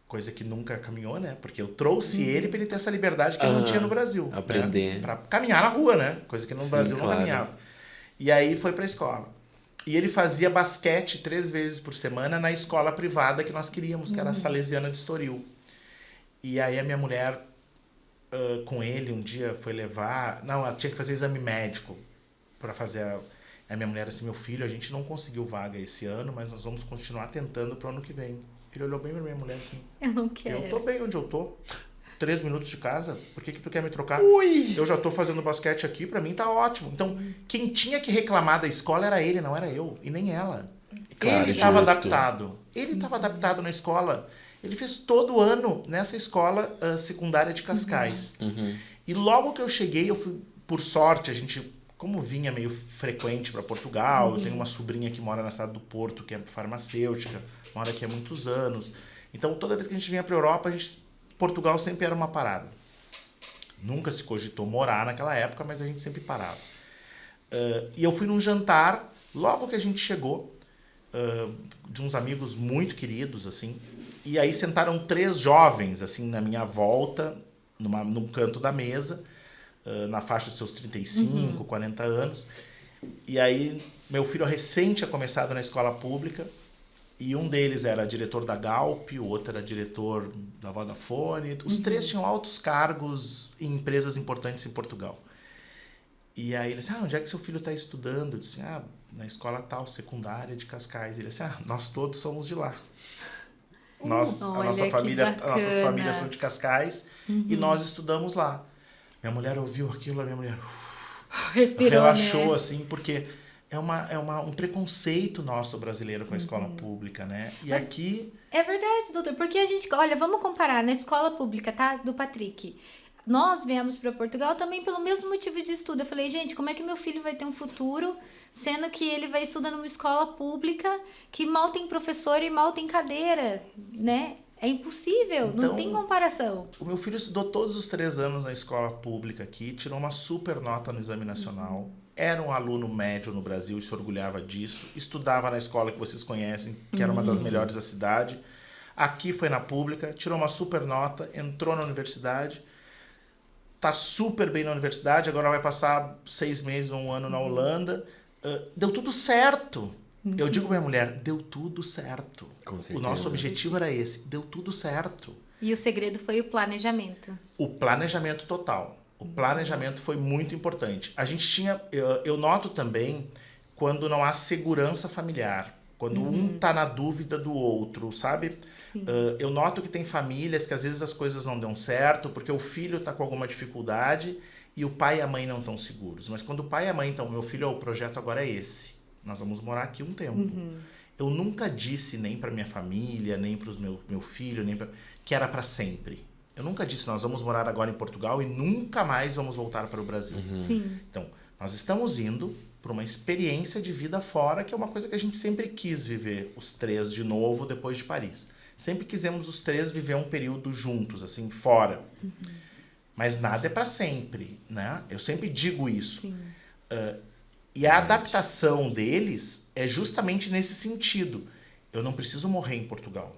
Coisa que nunca caminhou, né? Porque eu trouxe ele para ele ter essa liberdade que ele não tinha no Brasil. Aprender. Né? Para caminhar na rua, né? Coisa que no Brasil claro. não caminhava. E aí foi para a escola. E ele fazia basquete 3 vezes por semana na escola privada que nós queríamos, que era a Salesiana de Estoril. E aí a minha mulher, com ele, um dia foi levar... Não, ela tinha que fazer exame médico para fazer... A minha mulher assim, meu filho, a gente não conseguiu vaga esse ano, mas nós vamos continuar tentando pro ano que vem. Ele olhou bem pra minha mulher assim... Eu não quero. Eu tô bem onde eu tô. 3 minutos de casa, por que tu quer me trocar? Ui! Eu já tô fazendo basquete aqui, pra mim tá ótimo. Então, quem tinha que reclamar da escola era ele, não era eu, e nem ela. Claro, Ele estava justo. adaptado. Ele estava adaptado na escola. Ele fez todo ano nessa escola secundária de Cascais. E logo que eu cheguei, eu fui, por sorte, a gente, como vinha meio frequente para Portugal, eu tenho uma sobrinha que mora na cidade do Porto, que é farmacêutica, mora aqui há muitos anos. Então, toda vez que a gente vinha para a Europa, Portugal sempre era uma parada. Nunca se cogitou morar naquela época, mas a gente sempre parava. E eu fui num jantar, logo que a gente chegou, de uns amigos muito queridos, assim, e aí sentaram 3 jovens, assim, na minha volta, num canto da mesa, na faixa dos seus 35, 40 anos. E aí, meu filho recém tinha começado na escola pública, e um deles era diretor da Galp, o outro era diretor da Vodafone. Os 3 tinham altos cargos em empresas importantes em Portugal. E aí ele disse, onde é que seu filho está estudando? Eu disse, na escola tal, secundária de Cascais. Ele disse, nós todos somos de lá. Nossas famílias são de Cascais e nós estudamos lá. Minha mulher ouviu aquilo, a minha mulher Respirou, relaxou, né? assim, porque é um preconceito nosso brasileiro com a escola pública, né? E Mas aqui... É verdade, doutor, porque a gente... Olha, vamos comparar na escola pública, tá? Do Patrick. Nós viemos para Portugal também pelo mesmo motivo de estudo. Eu falei, gente, como é que meu filho vai ter um futuro, sendo que ele vai estudar numa escola pública que mal tem professor e mal tem cadeira, né? É impossível, Então, não tem comparação. O meu filho estudou todos os 3 anos na escola pública aqui, tirou uma super nota no exame nacional, era um aluno médio no Brasil e se orgulhava disso, estudava na escola que vocês conhecem, que era uma das melhores da cidade, aqui foi na pública, tirou uma super nota, entrou na universidade, tá super bem na universidade, agora vai passar 6 meses ou 1 ano na Holanda, deu tudo certo. Eu digo pra minha mulher, deu tudo certo. Com certeza. O nosso objetivo era esse, deu tudo certo. E o segredo foi o planejamento. O planejamento total. O planejamento foi muito importante. A gente tinha... Eu noto também quando não há segurança familiar. Quando um tá na dúvida do outro, sabe? Sim. Eu noto que tem famílias que às vezes as coisas não dão certo porque o filho tá com alguma dificuldade e o pai e a mãe não estão seguros. Mas quando o pai e a mãe estão... Meu filho, o projeto agora é esse. Nós vamos morar aqui um tempo. Eu nunca disse nem para minha família, nem para o meu filho, que era para sempre. Eu nunca disse, nós vamos morar agora em Portugal e nunca mais vamos voltar para o Brasil. Sim. Então, nós estamos indo para uma experiência de vida fora, que é uma coisa que a gente sempre quis viver, os 3 de novo, depois de Paris. Sempre quisemos os 3 viver um período juntos, assim, fora. Mas nada é para sempre, né? Eu sempre digo isso. Sim. E a adaptação deles é justamente nesse sentido. Eu não preciso morrer em Portugal.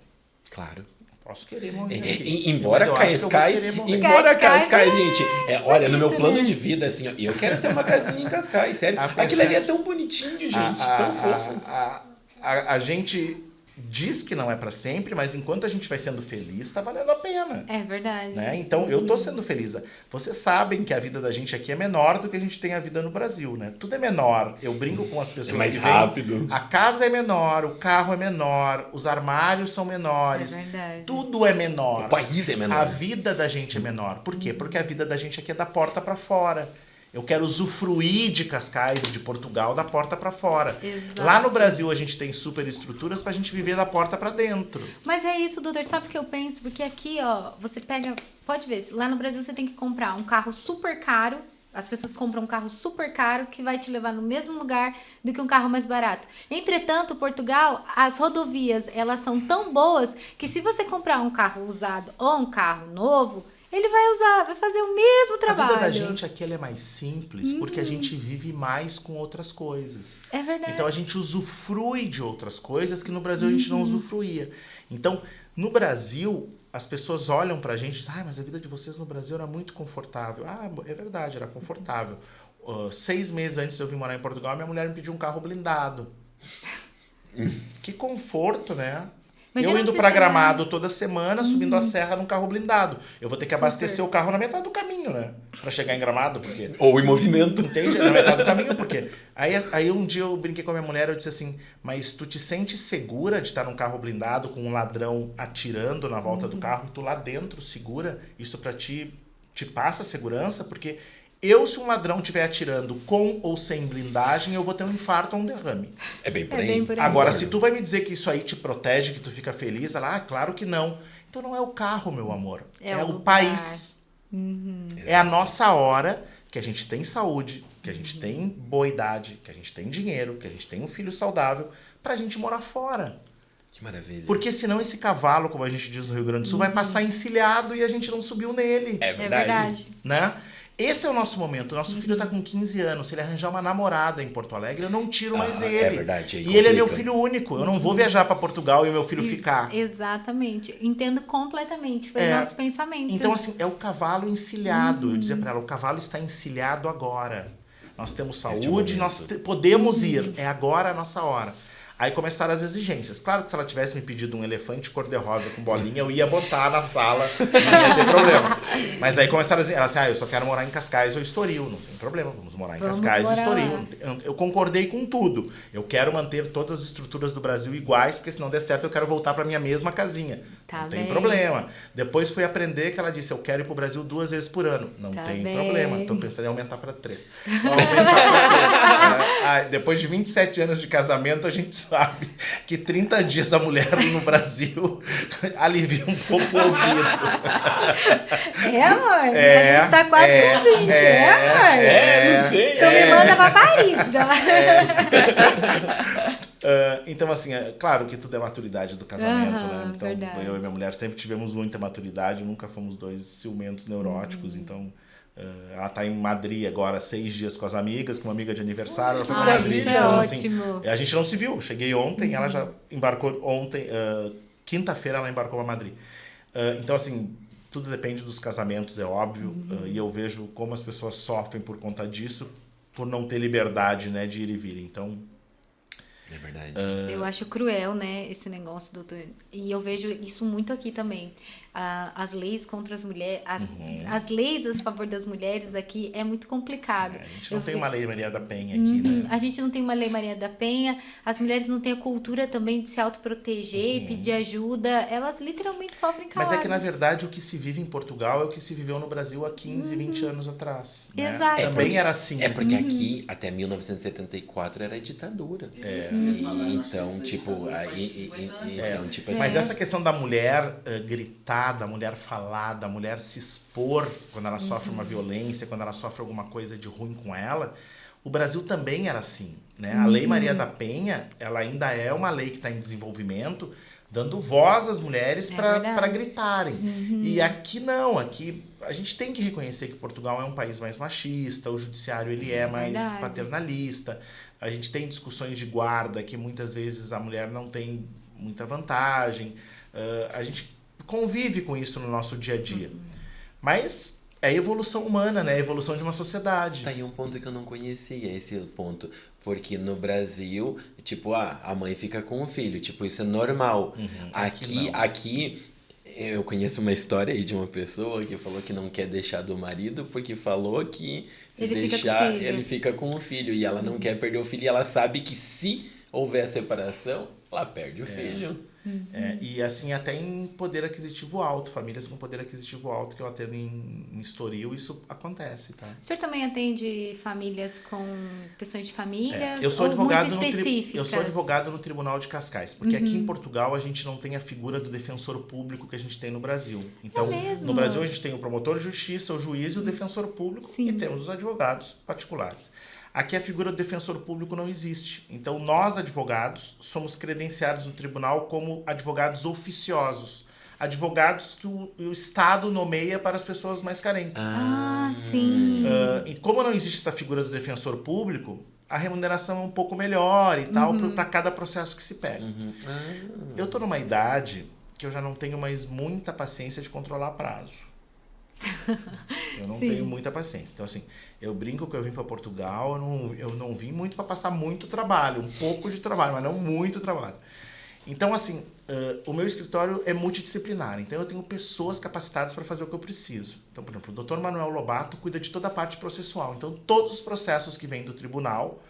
Claro. Posso querer morrer aqui. Embora Mas eu acho que eu vou Cascais, querer morrer. embora Cascais Cascais, gente, olha, no meu bonito, plano né? de vida, assim, ó, eu quero ter uma casinha em Cascais, sério. Aquilo ali é tão bonitinho, gente, tão fofo. A gente diz que não é para sempre, mas enquanto a gente vai sendo feliz, tá valendo a pena. É verdade. Né? Então, eu tô sendo feliz. Vocês sabem que a vida da gente aqui é menor do que a gente tem a vida no Brasil, né? Tudo é menor. Eu brinco com as pessoas mais que vêm. rápido. A casa é menor, o carro é menor, os armários são menores. É verdade. Tudo é menor. O país é menor. A vida da gente é menor. Por quê? Porque a vida da gente aqui é da porta para fora. Eu quero usufruir de Cascais e de Portugal da porta para fora. Exato. Lá no Brasil a gente tem superestruturas pra gente viver da porta para dentro. Mas é isso, doutor. Sabe o que eu penso? Porque aqui, ó, você pega... Pode ver, lá no Brasil você tem que comprar um carro super caro. As pessoas compram um carro super caro que vai te levar no mesmo lugar do que um carro mais barato. Entretanto, Portugal, as rodovias, elas são tão boas que se você comprar um carro usado ou um carro novo, ele vai fazer o mesmo trabalho. A vida da gente aqui ela é mais simples porque a gente vive mais com outras coisas. É verdade. Então a gente usufrui de outras coisas que no Brasil a gente não usufruía. Então, no Brasil, as pessoas olham pra gente e dizem, mas a vida de vocês no Brasil era muito confortável. É verdade, era confortável. 6 meses antes de eu vir morar em Portugal, minha mulher me pediu um carro blindado. Que conforto, né? Imagina eu indo você pra chegar- Gramado toda semana, subindo a serra num carro blindado. Eu vou ter que Super. abastecer o carro na metade do caminho, né? Pra chegar em Gramado, porque... Ou em movimento. Entende? Na metade do caminho, porque... Aí um dia eu brinquei com a minha mulher, eu disse assim, mas tu te sente segura de estar num carro blindado com um ladrão atirando na volta do carro e tu lá dentro segura? Isso pra ti te passa segurança? Porque se um ladrão estiver atirando com ou sem blindagem, eu vou ter um infarto ou um derrame. É bem por É aí. bem por aí. Agora, se tu vai me dizer que isso aí te protege, que tu fica feliz, claro que não. Então não é o carro, meu amor. É É o o lugar. país. É a nossa hora que a gente tem saúde, que a gente tem boa idade, que a gente tem dinheiro, que a gente tem um filho saudável, pra gente morar fora. Que maravilha. Porque senão esse cavalo, como a gente diz no Rio Grande do Sul, vai passar encilhado e a gente não subiu nele. É É verdade. verdade. Né? Esse é o nosso momento. O nosso filho tá com 15 anos. Se ele arranjar uma namorada em Porto Alegre, eu não tiro mais ele. É verdade. Aí E ele é meu complica. filho único. Eu não vou viajar para Portugal e meu filho ficar. Exatamente. Entendo completamente. Foi o nosso pensamento. Então, assim, é o cavalo encilhado. Eu dizia para ela, o cavalo está encilhado agora. Nós temos Este é o saúde, momento. podemos ir. É agora a nossa hora. Aí começaram as exigências. Claro que se ela tivesse me pedido um elefante cor-de-rosa com bolinha, eu ia botar na sala, não ia ter problema. Mas aí começaram a dizer, ela disse, eu só quero morar em Cascais ou Estoril. Não tem problema, vamos morar em Cascais e morar Estoril. lá. Eu concordei com tudo. Eu quero manter todas as estruturas do Brasil iguais, porque se não der certo eu quero voltar para minha mesma casinha. Tá não tem bem. problema. Depois fui aprender que ela disse, eu quero ir pro Brasil 2 vezes por ano. Não Tá tem bem. problema. Estou pensando em aumentar para 3. Depois de 27 anos de casamento, a gente sabe que 30 dias da mulher no Brasil alivia um pouco o ouvido. Amor. É, A gente tá quase com 20, amor? Não sei. Tu me manda pra Paris já. Então, assim, é claro que tudo é maturidade do casamento, Aham, né? Então, verdade. eu e minha mulher sempre tivemos muita maturidade, nunca fomos dois ciumentos neuróticos, então... ela tá em Madrid agora, 6 dias com as amigas, com uma amiga de aniversário. Ela foi pra Ai, Madrid, isso é então, ótimo. a gente não se viu. Cheguei ontem, ela já embarcou ontem. Quinta-feira ela embarcou pra Madrid. Então, assim, tudo depende dos casamentos, é óbvio. E eu vejo como as pessoas sofrem por conta disso, por não ter liberdade, né, de ir e vir. Então... É verdade. Eu acho cruel, né, esse negócio, doutor. E eu vejo isso muito aqui também. As leis contra as mulheres, as leis a favor das mulheres aqui é muito complicado. a gente não Eu tem vi- uma lei Maria da Penha aqui, né? A gente não tem uma lei Maria da Penha, as mulheres não têm a cultura também de se autoproteger, pedir ajuda. Elas literalmente sofrem Mas caladas. é que, na verdade, o que se vive em Portugal é o que se viveu no Brasil há 15, 20 anos atrás. Né? Exato. Também era assim. É porque aqui, até 1974, era ditadura. Então, tipo, então, tipo assim. Mas essa questão da mulher gritar, da mulher falar, da mulher se expor quando ela sofre uma violência, quando ela sofre alguma coisa de ruim com ela, o Brasil também era assim. Né? A Lei Maria da Penha, ela ainda é uma lei que está em desenvolvimento, dando voz às mulheres verdade. para gritarem. E aqui não, aqui a gente tem que reconhecer que Portugal é um país mais machista, o judiciário ele é mais verdade. paternalista, a gente tem discussões de guarda que muitas vezes a mulher não tem muita vantagem, a gente convive com isso no nosso dia a dia. Mas é a evolução humana, né? A evolução de uma sociedade. Tá aí um ponto que eu não conhecia, esse ponto. Porque no Brasil, tipo, a mãe fica com o filho, tipo, isso é normal. Aqui, eu conheço uma história aí de uma pessoa que falou que não quer deixar do marido porque falou que se Ele fica com o deixar, filho. ele fica com o filho. E ela não quer perder o filho e ela sabe que se houver separação, ela perde o filho. E assim, até em poder aquisitivo alto, famílias com poder aquisitivo alto que eu atendo em Estoril, isso acontece, tá? O senhor também atende famílias com questões de famílias Eu sou ou muito advogado específicas? eu sou advogado no Tribunal de Cascais, porque aqui em Portugal a gente não tem a figura do defensor público que a gente tem no Brasil. Então, mesmo? no Brasil a gente tem o promotor de justiça, o juiz e o defensor público, Sim. e temos os advogados particulares. Aqui a figura do defensor público não existe. Então, nós, advogados, somos credenciados no tribunal como advogados oficiosos. Advogados que o Estado nomeia para as pessoas mais carentes. Sim. E como não existe essa figura do defensor público, a remuneração é um pouco melhor e tal, para cada processo que se pega. Eu estou numa idade que eu já não tenho mais muita paciência de controlar prazo. Eu não Sim. tenho muita paciência. Então, assim, eu brinco que eu vim para Portugal, eu não vim muito para passar muito trabalho, um pouco de trabalho, mas não muito trabalho. Então, assim, o meu escritório é multidisciplinar. Então, eu tenho pessoas capacitadas para fazer o que eu preciso. Então, por exemplo, o Dr. Manuel Lobato cuida de toda a parte processual. Então, todos os processos que vêm do tribunal,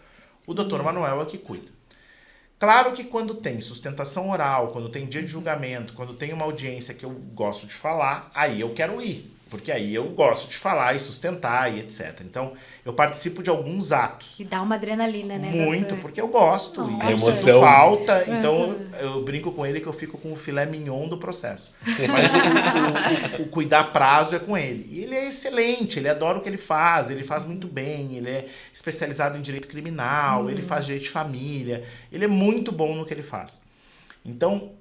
o Dr. Manuel é que cuida. Claro que quando tem sustentação oral, quando tem dia de julgamento, quando tem uma audiência que eu gosto de falar, aí eu quero ir. Porque aí eu gosto de falar e sustentar e etc. Então, eu participo de alguns atos. E dá uma adrenalina, né? Muito, doutor? porque eu gosto. E A eu emoção. sinto falta. Então, eu brinco com ele que eu fico com o filé mignon do processo. Mas o cuidar prazo é com ele. E ele é excelente, ele adora o que ele faz muito bem, ele é especializado em direito criminal, ele faz direito de família, ele é muito bom no que ele faz. Então,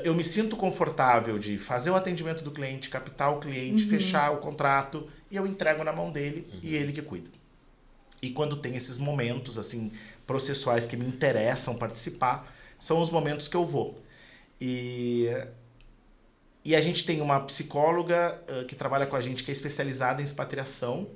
eu me sinto confortável de fazer o atendimento do cliente, captar o cliente, fechar o contrato, e eu entrego na mão dele e ele que cuida. E quando tem esses momentos assim processuais que me interessam participar, são os momentos que eu vou. E a gente tem uma psicóloga que trabalha com a gente, que é especializada em expatriação.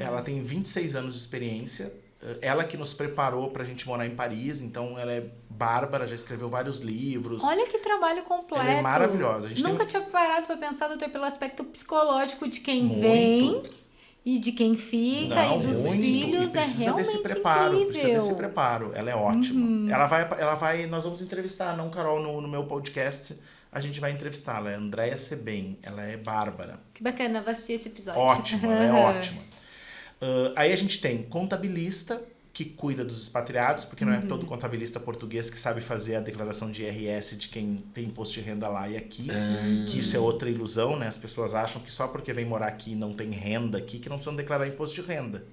Ela tem 26 anos de experiência. Ela que nos preparou pra gente morar em Paris, então ela é bárbara, já escreveu vários livros. Olha que trabalho completo. Ela é maravilhosa. A gente Nunca tem tinha parado pra pensar, doutor, pelo aspecto psicológico de quem Muito. vem e de quem fica e dos muito. filhos. E É precisa realmente desse preparo, incrível. precisa desse preparo. Ela é ótima. Ela vai, nós vamos entrevistar, não, Carol, no meu podcast, a gente vai entrevistá-la. É Andréia Sebem, ela é bárbara. Que bacana, eu vou assistir esse episódio. Ótima, ela é ótima. Aí a gente tem contabilista, que cuida dos expatriados, porque não é todo contabilista português que sabe fazer a declaração de IRS de quem tem imposto de renda lá e aqui, que isso é outra ilusão, né? As pessoas acham que só porque vem morar aqui e não tem renda aqui, que não precisam declarar imposto de renda.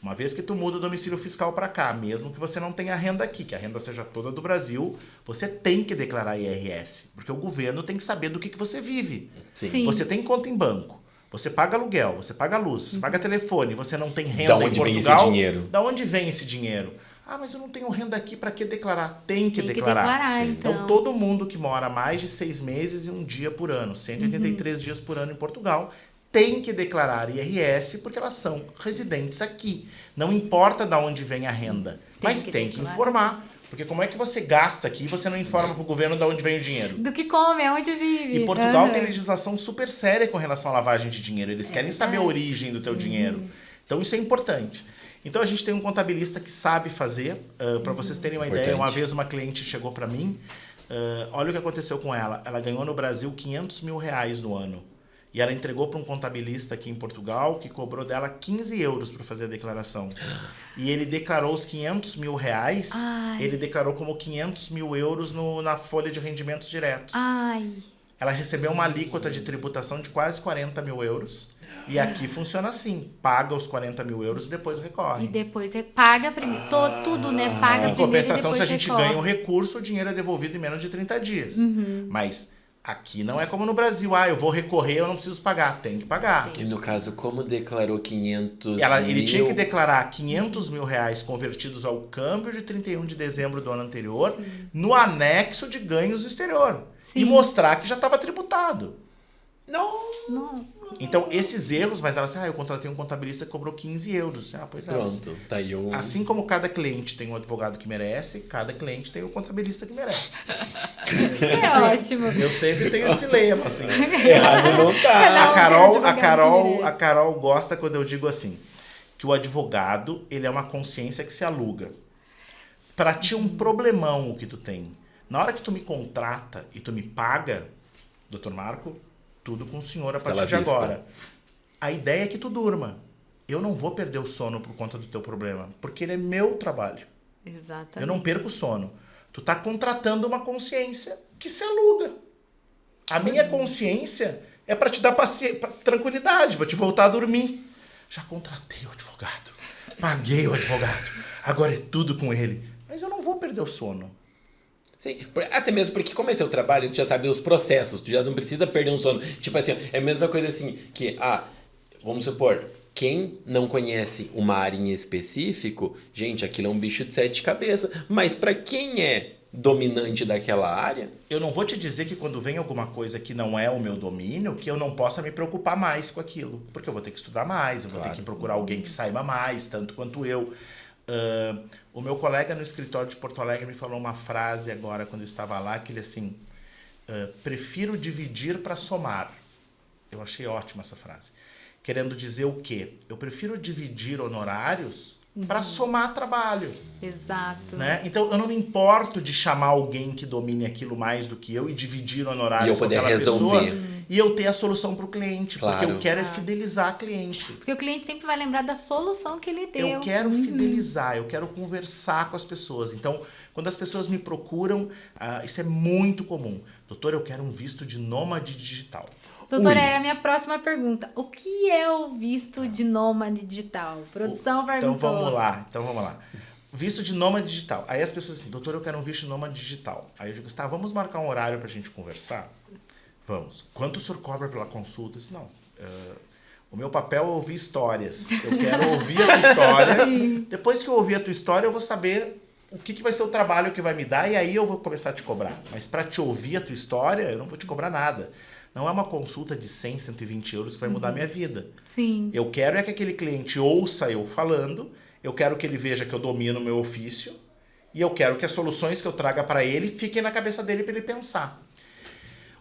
Uma vez que tu muda o domicílio fiscal para cá, mesmo que você não tenha renda aqui, que a renda seja toda do Brasil, você tem que declarar IRS, porque o governo tem que saber do que você vive. Sim. Você tem conta em banco. Você paga aluguel, você paga luz, você paga telefone, você não tem renda Da em onde vem Portugal. esse dinheiro? Da onde vem esse dinheiro? Ah, mas eu não tenho renda aqui, para que declarar? Tem que Tem que declarar. declarar, Então, então. todo mundo que mora mais de 6 meses e um dia por ano, 183 dias por ano em Portugal, tem que declarar IRS porque elas são residentes aqui. Não importa de onde vem a renda, mas que tem que declarar. informar. Porque como é que você gasta aqui e você não informa para o governo de onde vem o dinheiro? Do que come, aonde vive. E Portugal Aham. tem legislação super séria com relação à lavagem de dinheiro. Eles querem saber a verdade. origem do teu dinheiro. Então isso é importante. Então a gente tem um contabilista que sabe fazer. Para vocês terem uma ideia, uma vez uma cliente chegou para mim. Olha o que aconteceu com ela. Ela ganhou no Brasil 500 mil reais no ano. E ela entregou para um contabilista aqui em Portugal que cobrou dela 15 euros para fazer a declaração. E ele declarou os 500 mil reais, Ai. ele declarou como 500 mil euros na folha de rendimentos diretos. Ai, Ela recebeu uma alíquota de tributação de quase 40 mil euros. E aqui funciona assim: paga os 40 mil euros e depois recorre. e depois paga primeiro. Tudo, né? Paga Em primeiro e compensação, depois se a gente recorre. ganha o recurso, o dinheiro é devolvido em menos de 30 dias. Uhum. Mas aqui não é como no Brasil. Eu vou recorrer, eu não preciso pagar. Tem que pagar. E no caso, como declarou 500 Ele mil... tinha que declarar 500 mil reais convertidos ao câmbio de 31 de dezembro do ano anterior no anexo de ganhos do exterior. Sim. E mostrar que já estava tributado. Não. Então, esses erros, mas ela disse, eu contratei um contabilista que cobrou 15 euros. Pois é. Pronto, tá aí um... Assim como cada cliente tem um advogado que merece, cada cliente tem um contabilista que merece. Isso é ótimo. Eu sempre tenho esse lema, assim. Errado não tá. A Carol gosta quando eu digo assim, que o advogado, ele é uma consciência que se aluga. Pra ti um problemão o que tu tem. Na hora que tu me contrata e tu me paga, Dr. Marco, tudo com o senhor a partir de vista. agora. A ideia é que tu durma. Eu não vou perder o sono por conta do teu problema, porque ele é meu trabalho. Exatamente. Eu não perco o sono. Tu tá contratando uma consciência que se aluga. A minha consciência é para te dar tranquilidade, para te voltar a dormir. Já contratei o advogado, paguei o advogado, agora é tudo com ele. Mas eu não vou perder o sono. Sim, até mesmo porque como é teu trabalho, tu já sabe os processos, tu já não precisa perder um sono. Tipo assim, é a mesma coisa assim, que, vamos supor, quem não conhece uma área em específico, gente, aquilo é um bicho de 7 cabeças. Mas pra quem é dominante daquela área. Eu não vou te dizer que quando vem alguma coisa que não é o meu domínio, que eu não possa me preocupar mais com aquilo. Porque eu vou ter que estudar mais, eu vou ter que procurar alguém que saiba mais, tanto quanto eu. O meu colega no escritório de Porto Alegre me falou uma frase agora, quando eu estava lá, que ele assim, prefiro dividir para somar. Eu achei ótima essa frase. Querendo dizer o quê? Eu prefiro dividir honorários para somar trabalho. Exato. Né? Então, eu não me importo de chamar alguém que domine aquilo mais do que eu e dividir honorários com aquela pessoa e eu ter a solução para o cliente. Porque eu quero é fidelizar o cliente. Porque o cliente sempre vai lembrar da solução que ele deu. Eu quero fidelizar, eu quero conversar com as pessoas. Então, quando as pessoas me procuram, isso é muito comum. Doutor, eu quero um visto de nômade digital. Doutora, era a minha próxima pergunta. O que é o visto de nômade digital? Produção perguntou. Então vamos lá. Visto de nômade digital. Aí as pessoas assim, doutor, eu quero um visto de nômade digital. Aí eu digo, tá, vamos marcar um horário pra gente conversar? Vamos. Quanto o senhor cobra pela consulta? Eu disse, não, o meu papel é ouvir histórias. Eu quero ouvir a tua história. Depois que eu ouvir a tua história, eu vou saber o que vai ser o trabalho que vai me dar e aí eu vou começar a te cobrar. Mas para te ouvir a tua história, eu não vou te cobrar nada. Não é uma consulta de 100, 120 euros que vai mudar a minha vida. Sim. Eu quero é que aquele cliente ouça eu falando, eu quero que ele veja que eu domino o meu ofício e eu quero que as soluções que eu traga para ele fiquem na cabeça dele para ele pensar.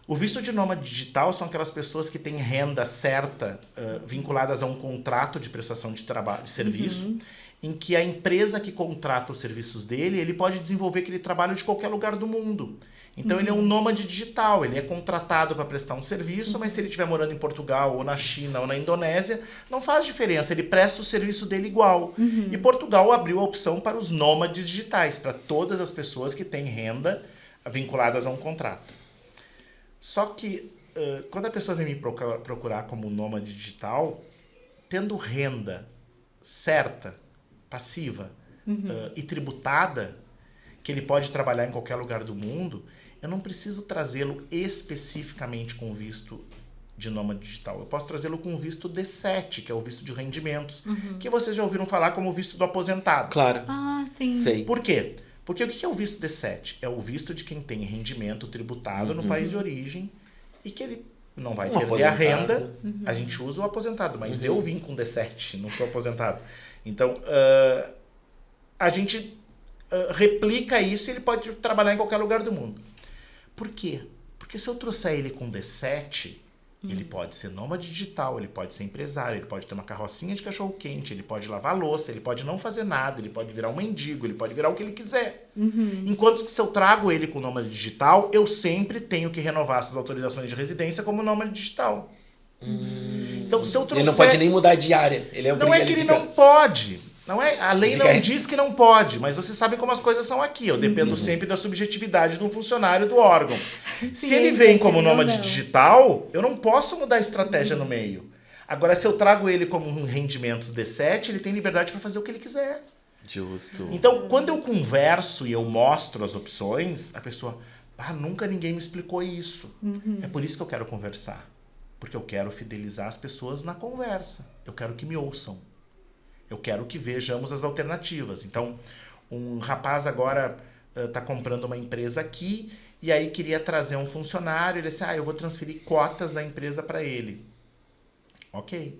O visto de nômade digital são aquelas pessoas que têm renda certa vinculadas a um contrato de prestação de trabalho, de serviço, em que a empresa que contrata os serviços dele, ele pode desenvolver aquele trabalho de qualquer lugar do mundo. Então ele é um nômade digital, ele é contratado para prestar um serviço, mas se ele estiver morando em Portugal, ou na China, ou na Indonésia, não faz diferença, ele presta o serviço dele igual. E Portugal abriu a opção para os nômades digitais, para todas as pessoas que têm renda vinculadas a um contrato. Só que quando a pessoa vem me procurar como nômade digital, tendo renda certa, passiva e tributada, que ele pode trabalhar em qualquer lugar do mundo, eu não preciso trazê-lo especificamente com visto de nômade digital. Eu posso trazê-lo com visto D7, que é o visto de rendimentos, que vocês já ouviram falar como visto do aposentado. Claro. Ah, sim. Sei. Por quê? Porque o que é o visto D7? É o visto de quem tem rendimento tributado no país de origem e que ele não vai perder a renda. A gente usa o aposentado, mas eu vim com D7, não sou aposentado. Então, a gente replica isso e ele pode trabalhar em qualquer lugar do mundo. Por quê? Porque se eu trouxer ele com D7, ele pode ser nômade digital, ele pode ser empresário, ele pode ter uma carrocinha de cachorro-quente, ele pode lavar louça, ele pode não fazer nada, ele pode virar um mendigo, ele pode virar o que ele quiser. Enquanto que se eu trago ele com nômade digital, eu sempre tenho que renovar essas autorizações de residência como nômade digital. Então, se eu trouxer... Ele não pode nem mudar de área. Ele não é que ele não pode. Não é, a lei não diz que não pode, mas vocês sabem como as coisas são aqui. Eu dependo sempre da subjetividade do funcionário do órgão. Se ele vem como nômade digital, eu não posso mudar a estratégia no meio. Agora, se eu trago ele como rendimentos D7, ele tem liberdade para fazer o que ele quiser. Justo. Então, quando eu converso e eu mostro as opções, a pessoa, nunca ninguém me explicou isso. É por isso que eu quero conversar. Porque eu quero fidelizar as pessoas na conversa. Eu quero que me ouçam. Eu quero que vejamos as alternativas. Então, um rapaz agora está comprando uma empresa aqui e aí queria trazer um funcionário. Ele disse, eu vou transferir cotas da empresa para ele. Ok.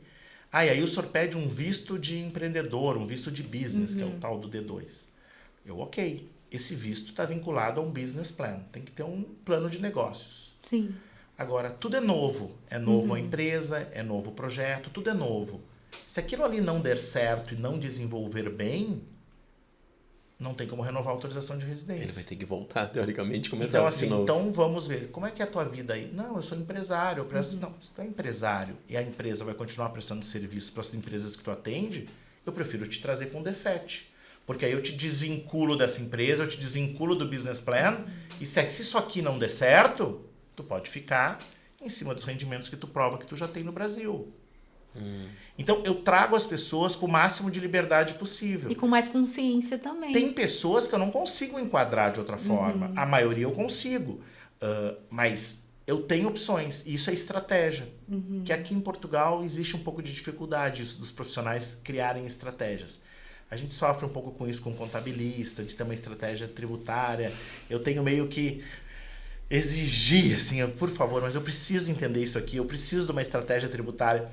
E aí o senhor pede um visto de empreendedor, um visto de business, que é o tal do D2. Ok. Esse visto está vinculado a um business plan. Tem que ter um plano de negócios. Sim. Agora, tudo é novo. É novo a empresa, é novo o projeto, tudo é novo. Se aquilo ali não der certo e não desenvolver bem, não tem como renovar a autorização de residência. Ele vai ter que voltar, teoricamente, e começar então, de novo. Então vamos ver. Como é que é a tua vida aí? Não, eu sou empresário. Eu presto... Não, se tu é empresário e a empresa vai continuar prestando serviço para as empresas que tu atende, eu prefiro te trazer com D7. Porque aí eu te desvinculo dessa empresa, eu te desvinculo do business plan, e se isso aqui não der certo, tu pode ficar em cima dos rendimentos que tu prova que tu já tem no Brasil. Então, eu trago as pessoas com o máximo de liberdade possível. E com mais consciência também. Tem pessoas que eu não consigo enquadrar de outra forma. A maioria eu consigo. Mas eu tenho opções. E isso é estratégia. Que aqui em Portugal existe um pouco de dificuldade isso, dos profissionais criarem estratégias. A gente sofre um pouco com isso com contabilista, de ter uma estratégia tributária. Eu tenho meio que exigir, assim, por favor, mas eu preciso entender isso aqui, eu preciso de uma estratégia tributária.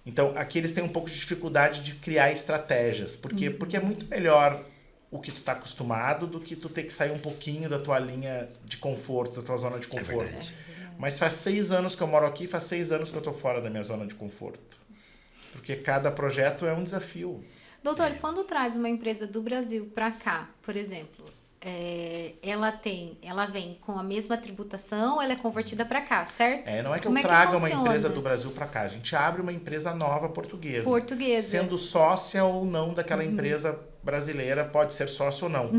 Então, aqui eles têm um pouco de dificuldade de criar estratégias. Por quê? Porque é muito melhor o que tu está acostumado do que tu ter que sair um pouquinho da tua linha de conforto, da tua zona de conforto. Mas faz 6 anos que eu moro aqui, faz 6 anos que eu estou fora da minha zona de conforto. Porque cada projeto é um desafio. Doutor, quando traz uma empresa do Brasil para cá, por exemplo, ela vem com a mesma tributação, ela é convertida para cá, certo? Não é que Como eu traga uma funciona? empresa do Brasil para cá. A gente abre uma empresa nova portuguesa. Sendo sócia ou não daquela empresa brasileira, pode ser sócio ou não.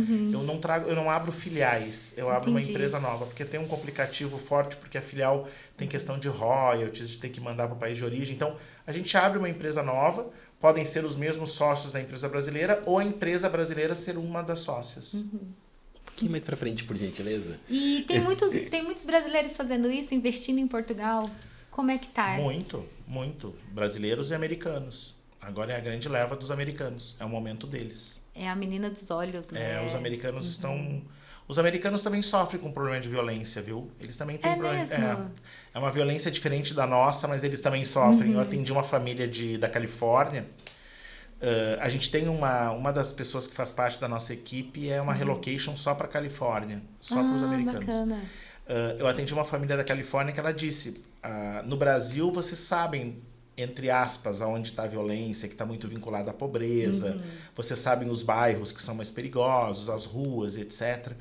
Eu não abro filiais, eu abro uma empresa nova, porque tem um complicativo forte, porque a filial tem questão de royalties, de ter que mandar para o país de origem. Então, a gente abre uma empresa nova, podem ser os mesmos sócios da empresa brasileira ou a empresa brasileira ser uma das sócias. Um pouquinho mais pra frente, por gentileza. E tem muitos brasileiros fazendo isso, investindo em Portugal. Como é que tá? Muito, muito. Brasileiros e americanos. Agora é a grande leva dos americanos. É o momento deles. É a menina dos olhos, né? Os americanos estão... Os americanos também sofrem com problema de violência, viu? Eles também têm problema. Mesmo? É uma violência diferente da nossa, mas eles também sofrem. Eu atendi uma família da Califórnia. A gente tem uma das pessoas que faz parte da nossa equipe é uma relocation só para Califórnia, só para os americanos. Bacana. Eu atendi uma família da Califórnia que ela disse: no Brasil vocês sabem, entre aspas, aonde está a violência, que está muito vinculada à pobreza. Vocês sabem os bairros que são mais perigosos, as ruas, etc.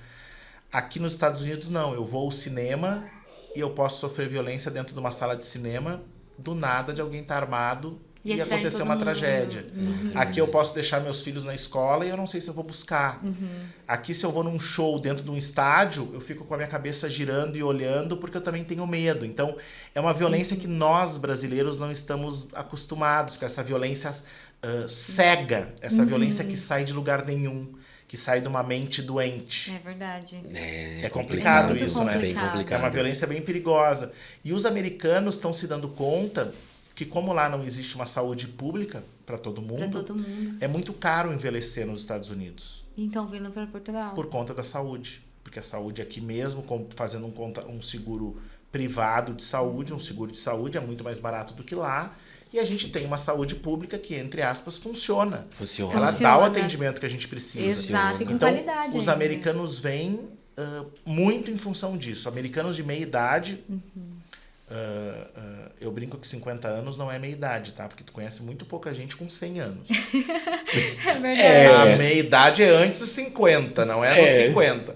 Aqui nos Estados Unidos, não. Eu vou ao cinema e eu posso sofrer violência dentro de uma sala de cinema, do nada, de alguém estar armado e acontecer uma tragédia. Aqui eu posso deixar meus filhos na escola e eu não sei se eu vou buscar. Aqui, se eu vou num show dentro de um estádio, eu fico com a minha cabeça girando e olhando porque eu também tenho medo. Então, é uma violência que nós, brasileiros, não estamos acostumados com essa violência cega, essa violência que sai de lugar nenhum, que sai de uma mente doente. É verdade. É complicado isso, né? Bem complicado. É uma violência bem perigosa. E os americanos estão se dando conta que, como lá não existe uma saúde pública para todo mundo, é muito caro envelhecer nos Estados Unidos. Então, vindo para Portugal. Por conta da saúde. Porque a saúde aqui mesmo, fazendo um seguro privado de saúde, um seguro de saúde é muito mais barato do que lá. E a gente tem uma saúde pública que, entre aspas, funciona. Ela dá o atendimento que a gente precisa. Exato, e com então, qualidade. Os americanos vêm muito em função disso. Americanos de meia idade... eu brinco que 50 anos não é meia idade, tá? Porque tu conhece muito pouca gente com 100 anos. É verdade. A meia idade é antes dos 50, não é nos 50.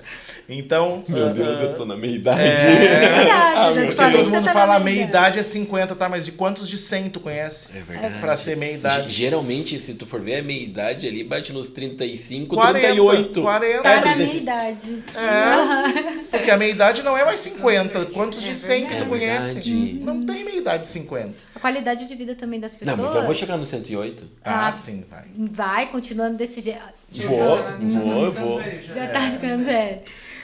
Então... Meu Deus, eu tô na meia idade. É verdade, já te falei todo que você mundo tá fala na meia idade é 50, tá? Mas de quantos de 100 tu conhece? É verdade. Pra ser meia idade. Geralmente, se tu for ver a meia idade ali, bate nos 35, 40, 38. 40. Tá na minha idade. Porque a meia idade não é mais 50. Quantos de 100 que tu conhece? verdade. Não tem meia idade de 50. A qualidade de vida também das pessoas. Não, mas eu vou chegar no 108. Sim, vai. Vai, continuando desse jeito. Vou. Já tá ficando velho.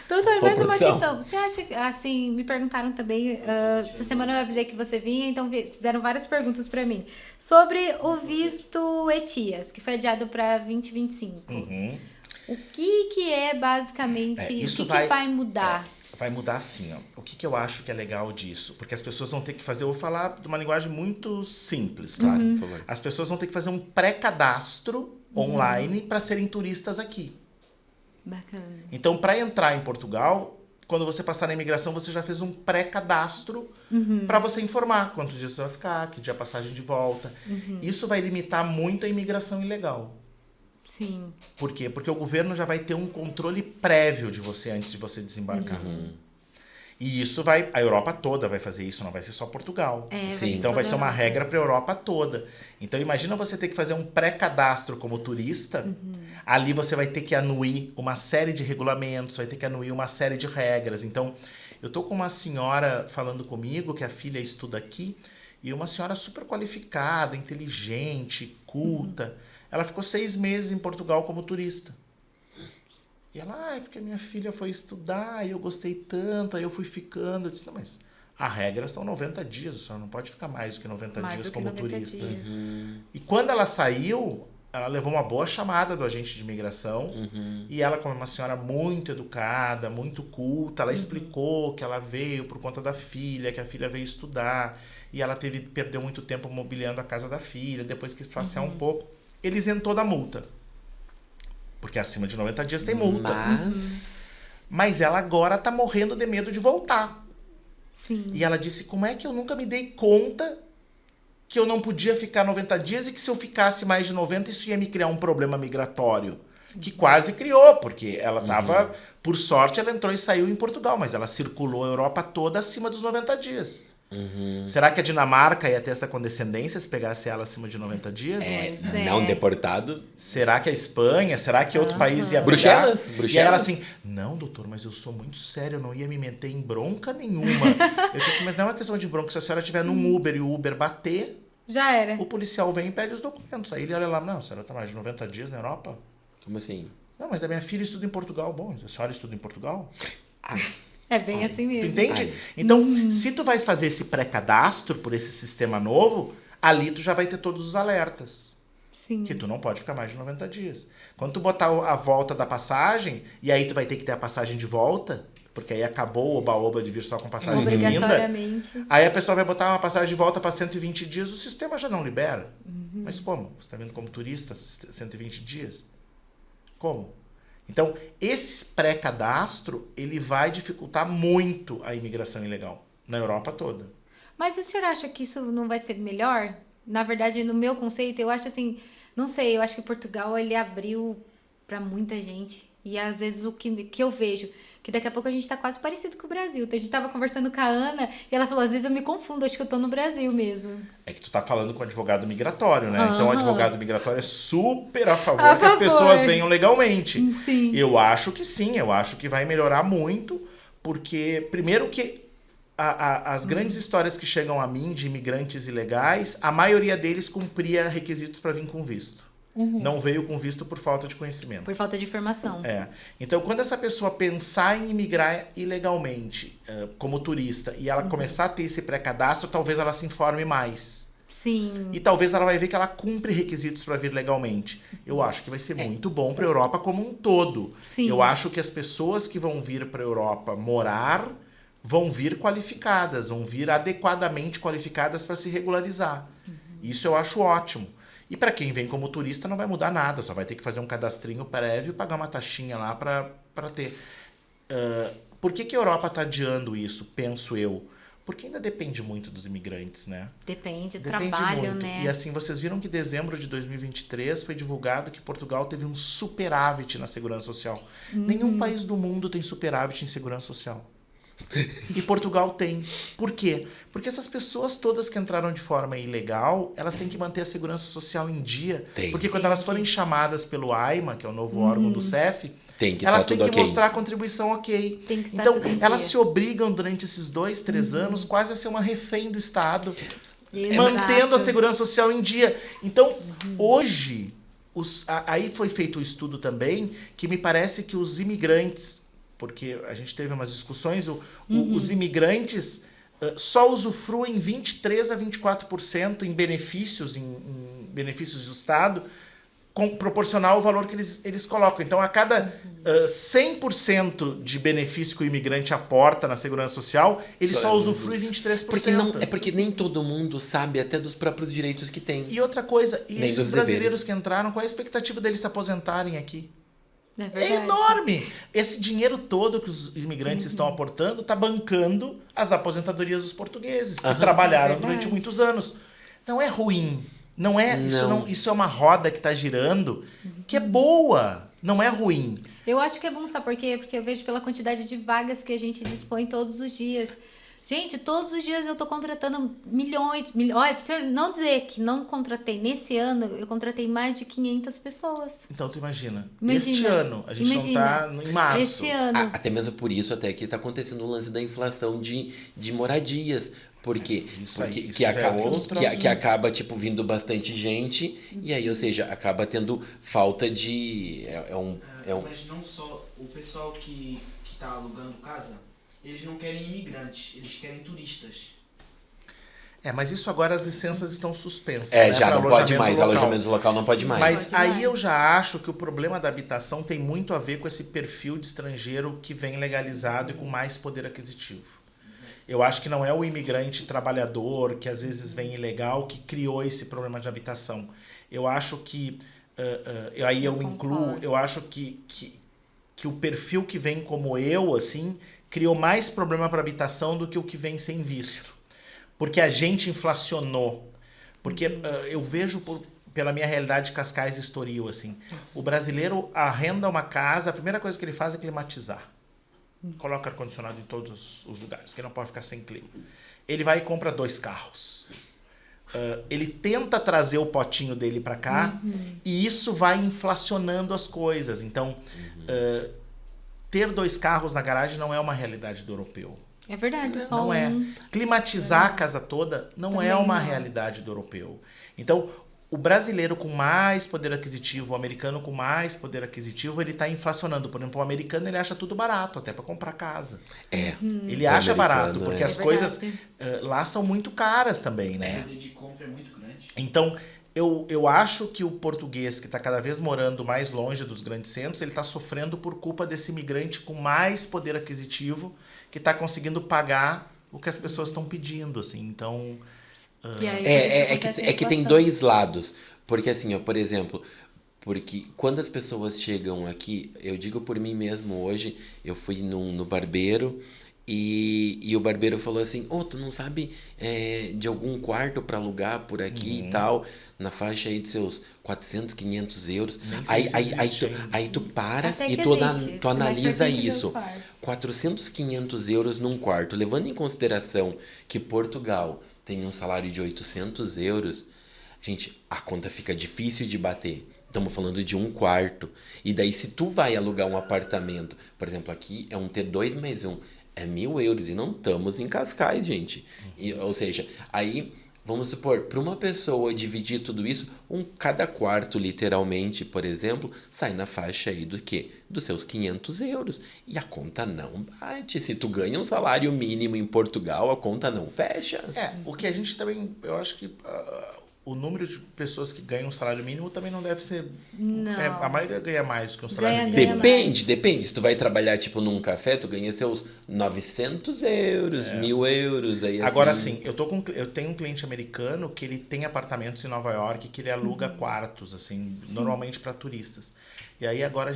Doutor, mais uma produção. questão. Você acha que, assim, me perguntaram também, essa semana eu avisei que você vinha, então fizeram várias perguntas pra mim. Sobre o visto ETIAS, que foi adiado pra 2025. O que é basicamente, isso o que vai mudar? Vai mudar assim, ó. O que eu acho que é legal disso? Porque as pessoas vão ter que fazer, eu vou falar de uma linguagem muito simples, tá? Por favor. As pessoas vão ter que fazer um pré-cadastro online para serem turistas aqui. Bacana. Então, para entrar em Portugal, quando você passar na imigração, você já fez um pré-cadastro para você informar quantos dias você vai ficar, que dia a passagem de volta. Isso vai limitar muito a imigração ilegal. Sim. Por quê? Porque o governo já vai ter um controle prévio de você antes de você desembarcar. E isso a Europa toda vai fazer isso, não vai ser só Portugal. Então vai ser uma regra para a Europa toda. Então imagina você ter que fazer um pré-cadastro como turista, ali você vai ter que anuir uma série de regulamentos, vai ter que anuir uma série de regras. Então eu tô com uma senhora falando comigo que a filha estuda aqui, e uma senhora super qualificada, inteligente, culta. Ela ficou 6 meses em Portugal como turista. E ela, porque minha filha foi estudar e eu gostei tanto, aí eu fui ficando. Eu disse, não, mas a regra são 90 dias, a senhora não pode ficar mais do que 90 dias como turista. E quando ela saiu, ela levou uma boa chamada do agente de imigração. E ela, como uma senhora muito educada, muito culta, ela explicou que ela veio por conta da filha, que a filha veio estudar. E ela perdeu muito tempo mobiliando a casa da filha, depois quis passear um pouco. Ele isentou da multa. Porque acima de 90 dias tem multa. Mas ela agora tá morrendo de medo de voltar. Sim. E ela disse, como é que eu nunca me dei conta que eu não podia ficar 90 dias e que se eu ficasse mais de 90 isso ia me criar um problema migratório? Que quase criou, porque ela tava, por sorte, ela entrou e saiu em Portugal, mas ela circulou a Europa toda acima dos 90 dias. Será que a Dinamarca ia ter essa condescendência se pegasse ela acima de 90 dias? Não deportado. Será que a Espanha? Será que outro país ia brigar? Bruxelas? E ela assim, não, doutor, mas eu sou muito sério, eu não ia me meter em bronca nenhuma. Eu disse assim, mas não é uma questão de bronca, se a senhora estiver num Uber e o Uber bater, Já era. o policial vem e pede os documentos. Aí ele olha lá, não, a senhora tá mais de 90 dias na Europa? Como assim? Não, mas a minha filha estuda em Portugal. Bom, a senhora estuda em Portugal? É bem assim Tu mesmo. entende? Então, se tu vais fazer esse pré-cadastro por esse sistema novo, ali tu já vai ter todos os alertas. Sim. Que tu não pode ficar mais de 90 dias. Quando tu botar a volta da passagem, e aí tu vai ter que ter a passagem de volta, porque aí acabou o oba-oba de vir só com passagem de vinda. Obrigatoriamente. Aí a pessoa vai botar uma passagem de volta para 120 dias, o sistema já não libera. Mas como? Você está vindo como turista 120 dias? Como? Então, esse pré-cadastro, ele vai dificultar muito a imigração ilegal na Europa toda. Mas o senhor acha que isso não vai ser melhor? Na verdade, no meu conceito, eu acho assim, não sei, eu acho que Portugal ele abriu para muita gente. E às vezes o que eu vejo, que daqui a pouco a gente tá quase parecido com o Brasil. A gente tava conversando com a Ana e ela falou, às vezes eu me confundo, acho que eu tô no Brasil mesmo. É que tu tá falando com advogado migratório, né? Então o Aham. advogado migratório é super a favor A que as favor. pessoas venham legalmente. Sim. Eu acho que sim, eu acho que vai melhorar muito, porque primeiro que as grandes histórias que chegam a mim de imigrantes ilegais, a maioria deles cumpria requisitos para vir com visto. Não veio com visto por falta de conhecimento. Por falta de informação. É. Então, quando essa pessoa pensar em imigrar ilegalmente como turista e ela começar a ter esse pré-cadastro, talvez ela se informe mais. Sim. E talvez ela vai ver que ela cumpre requisitos para vir legalmente. Eu acho que vai ser muito bom para a Europa como um todo. Sim. Eu acho que as pessoas que vão vir para a Europa morar vão vir qualificadas, vão vir adequadamente qualificadas para se regularizar. Isso eu acho ótimo. E para quem vem como turista não vai mudar nada, só vai ter que fazer um cadastrinho prévio e pagar uma taxinha lá para ter. Por que a Europa está adiando isso, penso eu? Porque ainda depende muito dos imigrantes, né? Depende do Depende trabalho, muito. né? E assim, vocês viram que em dezembro de 2023 foi divulgado que Portugal teve um superávit na segurança social. Nenhum país do mundo tem superávit em segurança social. E Portugal tem. Por quê? Porque essas pessoas todas que entraram de forma ilegal, elas têm que manter a segurança social em dia. Tem. Porque quando elas forem chamadas pelo AIMA, que é o novo órgão do CEF, Tem que elas tá têm tudo que ok. mostrar a contribuição ok. Tem que estar Então, tudo em elas dia. se obrigam durante esses 2-3 anos quase a ser uma refém do Estado, Exato. mantendo a segurança social em dia. Então, hoje, aí foi feito um estudo também que me parece que os imigrantes, porque a gente teve umas discussões, os imigrantes só usufruem 23% a 24% em benefícios, em benefícios do Estado, proporcional ao valor que eles colocam. Então, a cada 100% de benefício que o imigrante aporta na segurança social, ele só usufrui 23%. Porque nem todo mundo sabe até dos próprios direitos que tem. E outra coisa, e Nem esses dos brasileiros deveres. que entraram, qual é a expectativa deles se aposentarem aqui? É É verdade. enorme! Esse dinheiro todo que os imigrantes estão aportando está bancando as aposentadorias dos portugueses, que trabalharam É verdade. durante muitos anos. Não é ruim. Não é, Não. Isso é uma roda que está girando, que é boa. Não é ruim. Eu acho que é bom, sabe por quê? Porque eu vejo pela quantidade de vagas que a gente dispõe todos os dias. Gente, todos os dias eu tô contratando milhões. Olha, pra você não dizer que não contratei nesse ano, eu contratei mais de 500 pessoas. Então, tu imagina. Imagina. Este ano, a gente Imagina. não está em março. Esse ano. Até mesmo por isso até que está acontecendo o lance da inflação de moradias. Porque, Isso aí, porque isso que, já é acaba, outro que assunto. acaba tipo, vindo bastante gente, e aí, ou seja, acaba tendo falta de. Mas não só o pessoal que tá alugando casa, eles não querem imigrantes, eles querem turistas. Mas isso agora as licenças estão suspensas. Já pra não pode alojamento mais. local. Alojamento local não pode mais. Mas Pode aí mais. eu já acho que o problema da habitação tem muito a ver com esse perfil de estrangeiro que vem legalizado e com mais poder aquisitivo. Eu acho que não é o imigrante trabalhador, que às vezes vem ilegal, que criou esse problema de habitação. Eu acho que, aí eu incluo, concordo. eu acho que o perfil que vem como eu, assim, criou mais problema para habitação do que o que vem sem visto. Porque a gente inflacionou. Porque eu vejo pela minha realidade de Cascais e Estoril, assim. O brasileiro arrenda uma casa, a primeira coisa que ele faz é climatizar. Coloca ar-condicionado em todos os lugares, que não pode ficar sem clima. Ele vai e compra 2 carros. Ele tenta trazer o potinho dele para cá e isso vai inflacionando as coisas. Então, ter 2 carros na garagem não é uma realidade do europeu. É verdade, só Não um. é. Climatizar a casa toda não é Também uma não. realidade do europeu. Então, o brasileiro com mais poder aquisitivo, o americano com mais poder aquisitivo, ele está inflacionando. Por exemplo, o americano ele acha tudo barato, até para comprar casa. Ele acha barato, porque as É coisas verdade. lá são muito caras também, O né? poder de compra é muito grande. Então, eu acho que o português que está cada vez morando mais longe dos grandes centros, ele está sofrendo por culpa desse imigrante com mais poder aquisitivo que está conseguindo pagar o que as pessoas estão pedindo, assim. Então, E aí, por isso acontece a É que tem inflação. 2 lados. Porque assim, ó, por exemplo, porque quando as pessoas chegam aqui, eu digo por mim mesmo hoje, eu fui no barbeiro e o barbeiro falou assim, tu não sabe de algum quarto para alugar por aqui e tal, na faixa aí de seus 400, 500 euros. Nem sei se existe ainda. Aí tu para Até e que tu existe, tu mas analisa tem que ver os isso. quartos. 400, 500 euros num quarto, levando em consideração que Portugal tem um salário de 800 euros, gente, a conta fica difícil de bater. Estamos falando de um quarto. E daí, se tu vai alugar um apartamento, por exemplo, aqui é um T2 mais 1, é 1.000 euros e não estamos em Cascais, gente. Ou seja, aí, vamos supor, para uma pessoa dividir tudo isso, cada quarto, literalmente, por exemplo, sai na faixa aí do quê? Dos seus 500 euros. E a conta não bate. Se tu ganha um salário mínimo em Portugal, a conta não fecha. o que a gente também, eu acho que o número de pessoas que ganham um salário mínimo também não deve ser... Não. a maioria ganha mais do que um salário Ganha, mínimo. ganha. Depende. Se tu vai trabalhar, tipo, num café, tu ganha seus 900 euros, 1.000 euros. Aí, Agora, assim, assim, eu tenho um cliente americano que ele tem apartamentos em Nova York que ele aluga quartos, assim, normalmente para turistas. E aí agora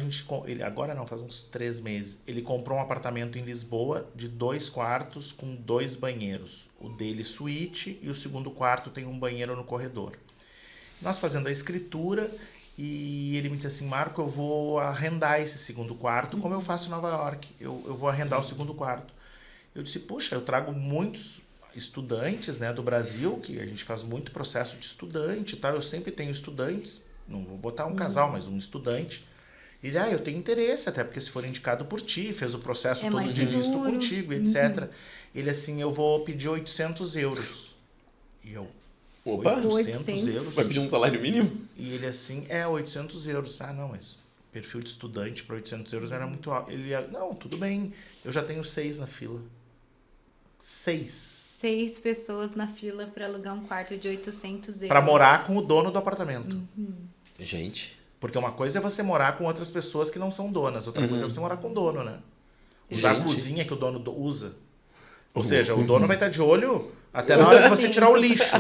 agora não, faz uns 3 meses, ele comprou um apartamento em Lisboa de 2 quartos com 2 banheiros. O dele suíte e o segundo quarto tem um banheiro no corredor. Nós fazendo a escritura e ele me disse assim, Marco, eu vou arrendar esse segundo quarto, como eu faço em Nova York. Eu vou arrendar o segundo quarto. Eu disse, puxa, eu trago muitos estudantes, né, do Brasil, que a gente faz muito processo de estudante e tal. Eu sempre tenho estudantes, não vou botar um casal, mas um estudante. E ele, eu tenho interesse, até porque se for indicado por ti, fez o processo todo mais de visto seguro. contigo, etc. Ele assim, eu vou pedir 800 euros. E eu, Opa, 800 euros? vai pedir um salário mínimo? E ele assim, 800 euros. Ah, não, mas perfil de estudante para 800 euros era muito alto. Ele, não, tudo bem, eu já tenho 6 na fila. 6. 6 pessoas na fila para alugar um quarto de 800 euros. Para morar com o dono do apartamento. Gente, Porque uma coisa é você morar com outras pessoas que não são donas, outra coisa é você morar com o dono, né? Usar Gente. a cozinha que o dono usa. Ou seja, o dono vai estar de olho até na hora de você tirar o lixo.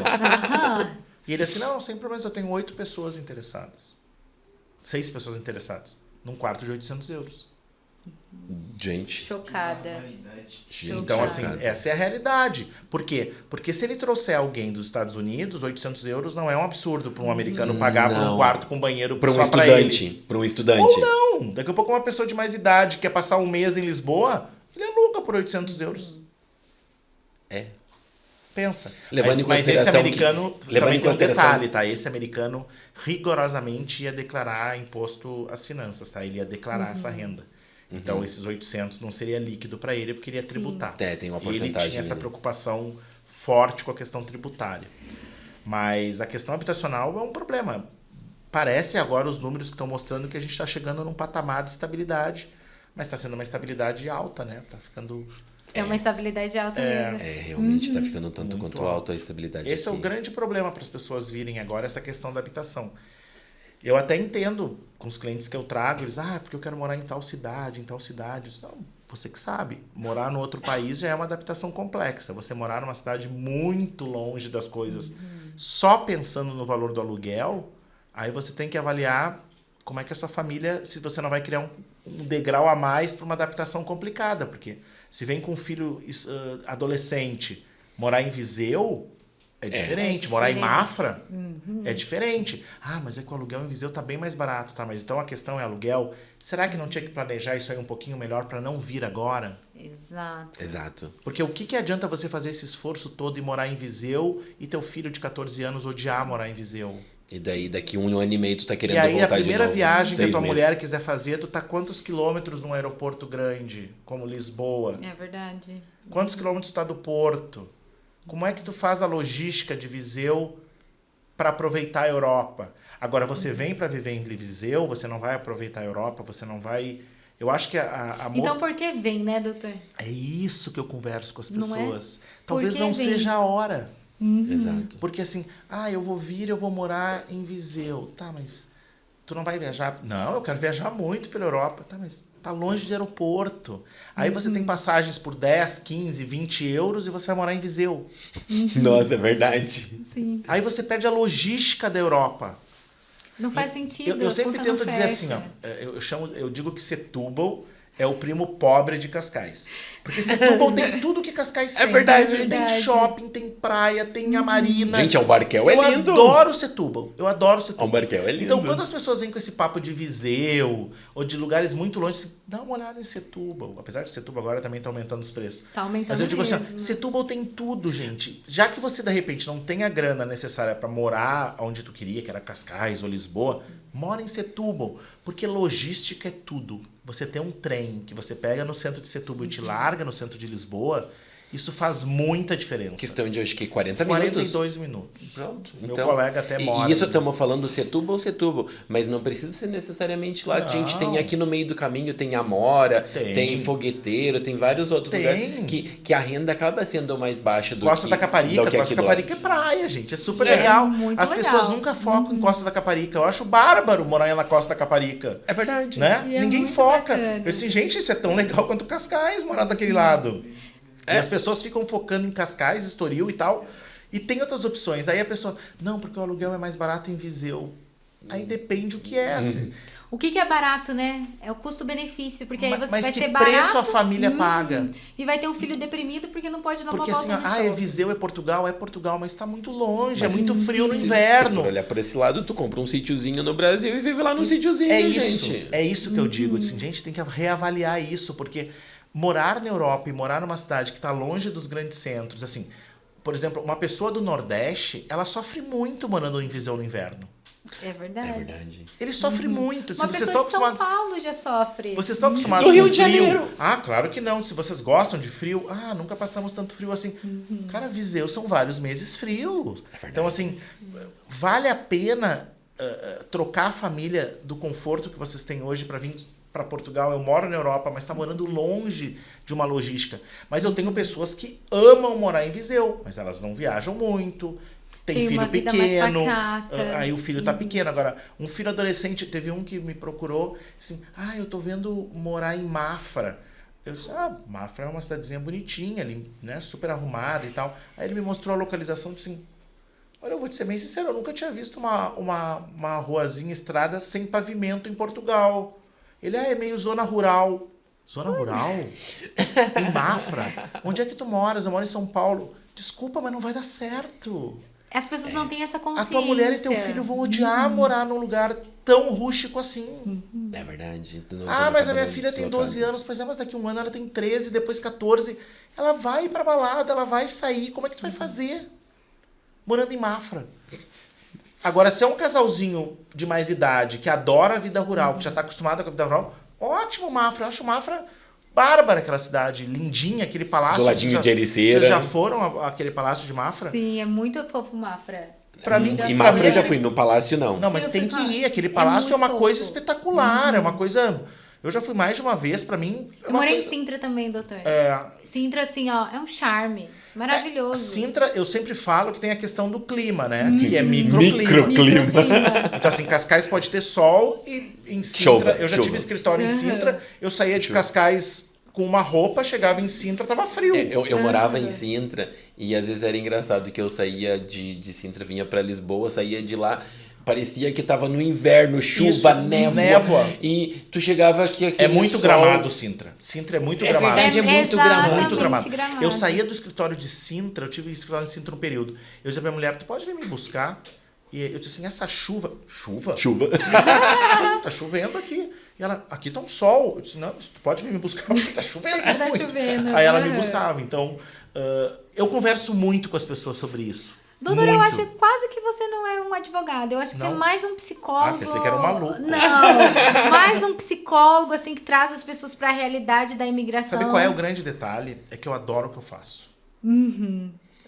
E ele assim, não, sem problemas, eu tenho 8 pessoas interessadas. 6 pessoas interessadas. Num quarto de 800 euros. gente. Chocada. Barbaridade. Então, assim, Chocado. essa é a realidade. Por quê? Porque se ele trouxer alguém dos Estados Unidos, 800 euros não é um absurdo para um americano pagar por um Não. quarto com banheiro Para um só pra ele. estudante. Para um estudante. Ou não. Daqui a pouco uma pessoa de mais idade quer passar um mês em Lisboa, ele aluga por 800 euros. É. Pensa. Levando em Mas esse consideração americano que- levando também em tem um consideração- detalhe, tá? Esse americano rigorosamente ia declarar imposto às finanças, tá? Ele ia declarar essa renda. Então, esses 800 não seria líquido para ele, porque ele ia tributar. Tem uma E ele porcentagem tinha essa ali. preocupação forte com a questão tributária. Mas a questão habitacional é um problema. Parece agora os números que estão mostrando que a gente está chegando num patamar de estabilidade, Mas está sendo uma estabilidade alta, né? Tá ficando... É uma estabilidade alta mesmo. Realmente tá ficando tanto Muito quanto alto. alto a estabilidade Esse é o aqui. grande problema para as pessoas virem agora, essa questão da habitação. Eu até entendo com os clientes que eu trago, eles, porque eu quero morar em tal cidade, em tal cidade. Eu disse, não, você que sabe. Morar no outro país já é uma adaptação complexa. Você morar numa cidade muito longe das coisas, só pensando no valor do aluguel, aí você tem que avaliar como é que a sua família, se você não vai criar um degrau a mais para uma adaptação complicada, porque se vem com um filho adolescente morar em Viseu, é diferente. Morar em Mafra é diferente. Mas é que o aluguel em Viseu tá bem mais barato, tá? Mas então a questão é aluguel. Será que não tinha que planejar isso aí um pouquinho melhor para não vir agora? Exato. Porque o que adianta você fazer esse esforço todo e morar em Viseu e teu filho de 14 anos odiar morar em Viseu? E daí, daqui 1 ano e meio, tu tá querendo E aí, voltar a primeira de novo. viagem que a 6 tua meses. mulher quiser fazer, tu tá quantos quilômetros num aeroporto grande, como Lisboa? É verdade. Quantos quilômetros tu tá do Porto? Como é que tu faz a logística de Viseu para aproveitar a Europa? Agora, você vem para viver em Viseu, você não vai aproveitar a Europa, você não vai... Eu acho que a Então por que vem, né, doutor? É isso que eu converso com as Não é? pessoas. Por Talvez que não vem? seja a hora. Exato. Porque assim, eu vou morar em Viseu. Tá, mas tu não vai viajar? Não, eu quero viajar muito pela Europa. Tá, mas tá longe de aeroporto. Aí você tem passagens por 10, 15, 20 euros e você vai morar em Viseu. Nossa, é verdade. Sim. Aí você perde a logística da Europa. Não faz sentido. Eu a sempre conta não tento dizer assim, fecha. eu digo que Setúbal é o primo pobre de Cascais. Porque Setúbal tem tudo que Cascais tem. verdade. Tem shopping, tem praia, tem a marina. Gente, Albarquel é lindo. Eu adoro Setúbal. Albarquel é lindo. Então, quando as pessoas vêm com esse papo de Viseu ou de lugares muito longe, assim, dá uma olhada em Setúbal. Apesar de Setúbal agora também tá aumentando os preços. Tá aumentando Mas eu digo assim, mesmo. Setúbal tem tudo, gente. Já que você, de repente, não tem a grana necessária para morar onde tu queria, que era Cascais ou Lisboa, mora em Setúbal. Porque logística é tudo. Você tem um trem que você pega no centro de Setúbal e te larga no centro de Lisboa, isso faz muita diferença. Questão de, acho que 40 minutos. 42 minutos. Pronto. Meu colega até mora E isso nisso. estamos falando Setúbal, mas não precisa ser necessariamente lá. A gente tem aqui no meio do caminho, tem Amora, tem Fogueteiro, tem vários outros lugares que a renda acaba sendo mais baixa do Costa que da Caparica. do que Costa da aquilo. Caparica é praia, gente. É super legal. muito As legal. pessoas nunca focam em Costa da Caparica. Eu acho bárbaro morar na Costa da Caparica. É verdade. Né? E é Ninguém muito foca. bacana. Eu disse, gente, isso é tão legal quanto Cascais, morar daquele lado. E as pessoas ficam focando em Cascais, Estoril e tal. E tem outras opções. Aí a pessoa, não, porque o aluguel é mais barato em Viseu. Aí depende o que é. Assim. O que é barato, né? É o custo-benefício, porque aí você Mas vai que ser barato. preço a família paga? E vai ter um filho deprimido porque não pode dar Porque uma assim, volta no show. é Viseu, é Portugal, mas está muito longe, é Mas muito frio no Se inverno. for olhar por esse lado, tu compra um sítiozinho no Brasil e vive lá num sítiozinho, gente. É isso que eu digo. Assim, gente, tem que reavaliar isso, porque morar na Europa e morar numa cidade que está longe dos grandes centros, assim, por exemplo, uma pessoa do Nordeste, ela sofre muito morando em Viseu no inverno. É verdade. É verdade. Ele sofre muito. Uma Se vocês pessoa estão de São acostumados, Paulo já sofre. vocês estão acostumados Do com Rio de frio? Janeiro. Claro que não. Se vocês gostam de frio, nunca passamos tanto frio assim. Cara, Viseu são vários meses frio. Então, assim, vale a pena trocar a família do conforto que vocês têm hoje para vir para Portugal. Eu moro na Europa, mas está morando longe de uma logística. Mas eu tenho pessoas que amam morar em Viseu, mas elas não viajam muito. Tem uma filho vida mais pequeno, pacata. aí o filho tá pequeno. Agora, um filho adolescente, teve um que me procurou, assim, eu tô vendo morar em Mafra. Eu disse, Mafra é uma cidadezinha bonitinha ali, né, super arrumada e tal. Aí ele me mostrou a localização, disse assim, olha, eu vou te ser bem sincero, eu nunca tinha visto uma ruazinha, estrada sem pavimento em Portugal. Ele, é meio zona rural. Zona rural? Em Mafra? Onde é que tu moras? Eu moro em São Paulo. Desculpa, mas não vai dar certo. As pessoas não têm essa A consciência. tua mulher e teu filho vão odiar morar num lugar tão rústico assim. É verdade. Mas a minha filha tem 12 anos. Pois mas daqui a um ano ela tem 13, depois 14. Ela vai pra balada, ela vai sair. Como é que tu vai fazer? Morando em Mafra. Agora, se é um casalzinho de mais idade, que adora a vida rural, que já tá acostumado com a vida rural, ótimo, Mafra. Eu acho Mafra bárbara, aquela cidade, lindinha, aquele palácio. Do ladinho de Ericeira. Vocês já foram àquele palácio de Mafra? Sim, é muito fofo Mafra. Pra mim, Em Mafra eu já fui, no Palácio não. Não, mas Sim, eu tem fui que lá. ir. Aquele É palácio é muito uma coisa fofo. espetacular. É uma coisa... Eu já fui mais de uma vez, pra mim... Eu morei em Sintra também, doutor. Sintra, assim, ó, é um charme. Maravilhoso. Sintra, eu sempre falo que tem a questão do clima, né? Que é microclima. Então, assim, Cascais pode ter sol e em Sintra... eu já tive escritório em Sintra, eu saía de Cascais com uma roupa, chegava em Sintra, tava frio. Eu morava em Sintra e às vezes era engraçado que eu saía de Sintra, vinha pra Lisboa, saía de lá... Parecia que tava no inverno, chuva, névoa. E tu chegava aqui... É muito Gramado, Sintra. Sintra é muito Gramado. Verdade, é muito Gramado. Muito Gramado. Eu saía do escritório de Sintra, eu tive escritório em Sintra um período. Eu dizia pra minha mulher, tu pode vir me buscar? E eu disse assim, essa chuva... Chuva? Tá chovendo aqui. E ela, aqui tá um sol. Eu disse, não, tu pode vir me buscar porque tá chovendo. Tá chovendo. Aí ela me buscava. Então, eu converso muito com as pessoas sobre isso. Doutor, eu acho quase que você não é um advogado. Eu acho que você é mais um psicólogo. Pensei que era um maluco. Não, mais um psicólogo, assim, que traz as pessoas para a realidade da imigração. Sabe qual é o grande detalhe? É que eu adoro o que eu faço.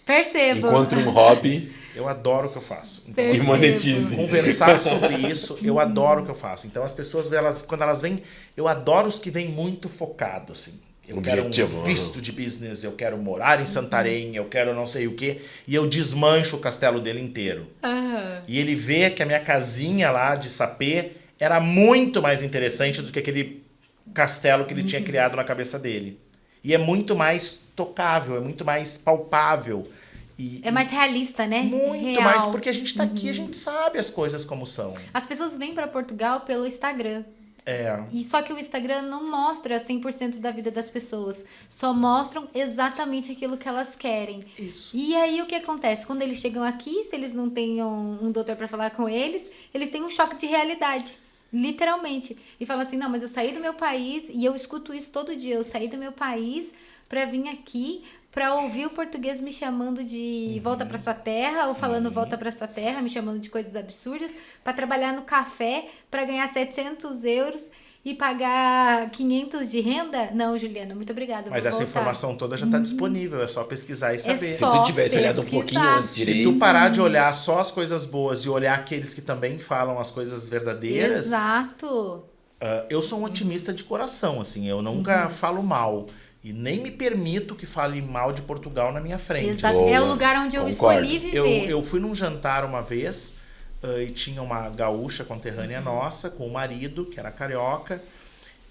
Percebo. Encontre um hobby. Eu adoro o que eu faço. Então, e monetize. Conversar sobre isso, eu adoro o que eu faço. Então, as pessoas, quando elas vêm, eu adoro os que vêm muito focados, assim. Eu quero um visto de business, eu quero morar em Santarém, eu quero não sei o quê. E eu desmancho o castelo dele inteiro. E ele vê que a minha casinha lá de sapê era muito mais interessante do que aquele castelo que ele tinha criado na cabeça dele. E é muito mais tocável, é muito mais palpável. É mais realista, né? Muito mais, porque a gente tá aqui, a gente sabe as coisas como são. As pessoas vêm para Portugal pelo Instagram. E só que o Instagram não mostra 100% da vida das pessoas. Só mostram exatamente aquilo que elas querem. Isso. E aí o que acontece? Quando eles chegam aqui, se eles não têm um doutor para falar com eles têm um choque de realidade. Literalmente. E falam assim, não, mas eu saí do meu país, e eu escuto isso todo dia, eu saí do meu país para vir aqui, para ouvir o português me chamando de volta para sua terra, ou falando volta para sua terra, me chamando de coisas absurdas, para trabalhar no café, para ganhar 700 euros e pagar 500 de renda? Não, Juliana, muito obrigada. Mas essa informação toda já está disponível, é só pesquisar e saber. Se tu tivesse olhado um pouquinho antes direito. Se tu parar de olhar só as coisas boas e olhar aqueles que também falam as coisas verdadeiras... Exato. Eu sou um otimista de coração, assim, eu nunca falo mal. E nem me permito que fale mal de Portugal na minha frente. Exato. É o lugar onde eu escolhi viver. Eu fui num jantar uma vez e tinha uma gaúcha conterrânea nossa com o marido, que era carioca,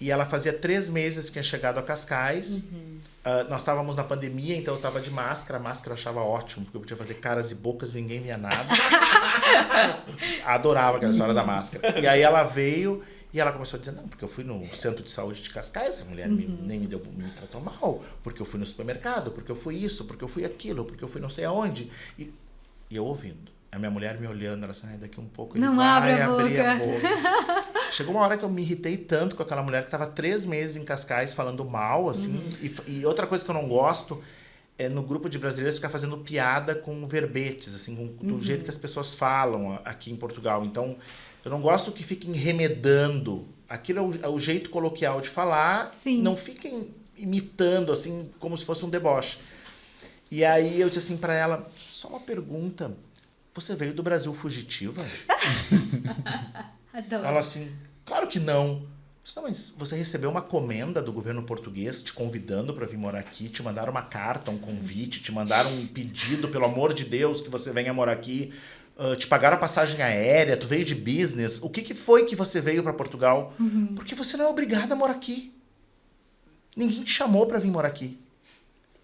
e ela fazia 3 meses que tinha chegado a Cascais. Nós estávamos na pandemia, então eu estava de máscara. A máscara eu achava ótimo, porque eu podia fazer caras e bocas, ninguém via nada. Adorava aquela história da máscara. E aí ela veio... E ela começou a dizer, não, porque eu fui no centro de saúde de Cascais, a mulher nem me tratou mal, porque eu fui no supermercado, porque eu fui isso, porque eu fui aquilo, porque eu fui não sei aonde. E eu ouvindo. A minha mulher me olhando, ela assim, daqui um pouco ele não vai abrir a boca. Chegou uma hora que eu me irritei tanto com aquela mulher que estava 3 meses em Cascais falando mal, assim. E outra coisa que eu não gosto é no grupo de brasileiros ficar fazendo piada com verbetes, assim, do jeito que as pessoas falam aqui em Portugal. Então... eu não gosto que fiquem remedando. Aquilo é o jeito coloquial de falar. Sim. Não fiquem imitando, assim, como se fosse um deboche. E aí eu disse assim pra ela, só uma pergunta. Você veio do Brasil fugitiva? Adoro. Ela assim, claro que não. Eu disse, não, mas você recebeu uma comenda do governo português te convidando para vir morar aqui, te mandaram uma carta, um convite, te mandaram um pedido, pelo amor de Deus, que você venha morar aqui. Te pagaram a passagem aérea, tu veio de business. O que foi que você veio para Portugal? Porque você não é obrigado a morar aqui. Ninguém te chamou para vir morar aqui.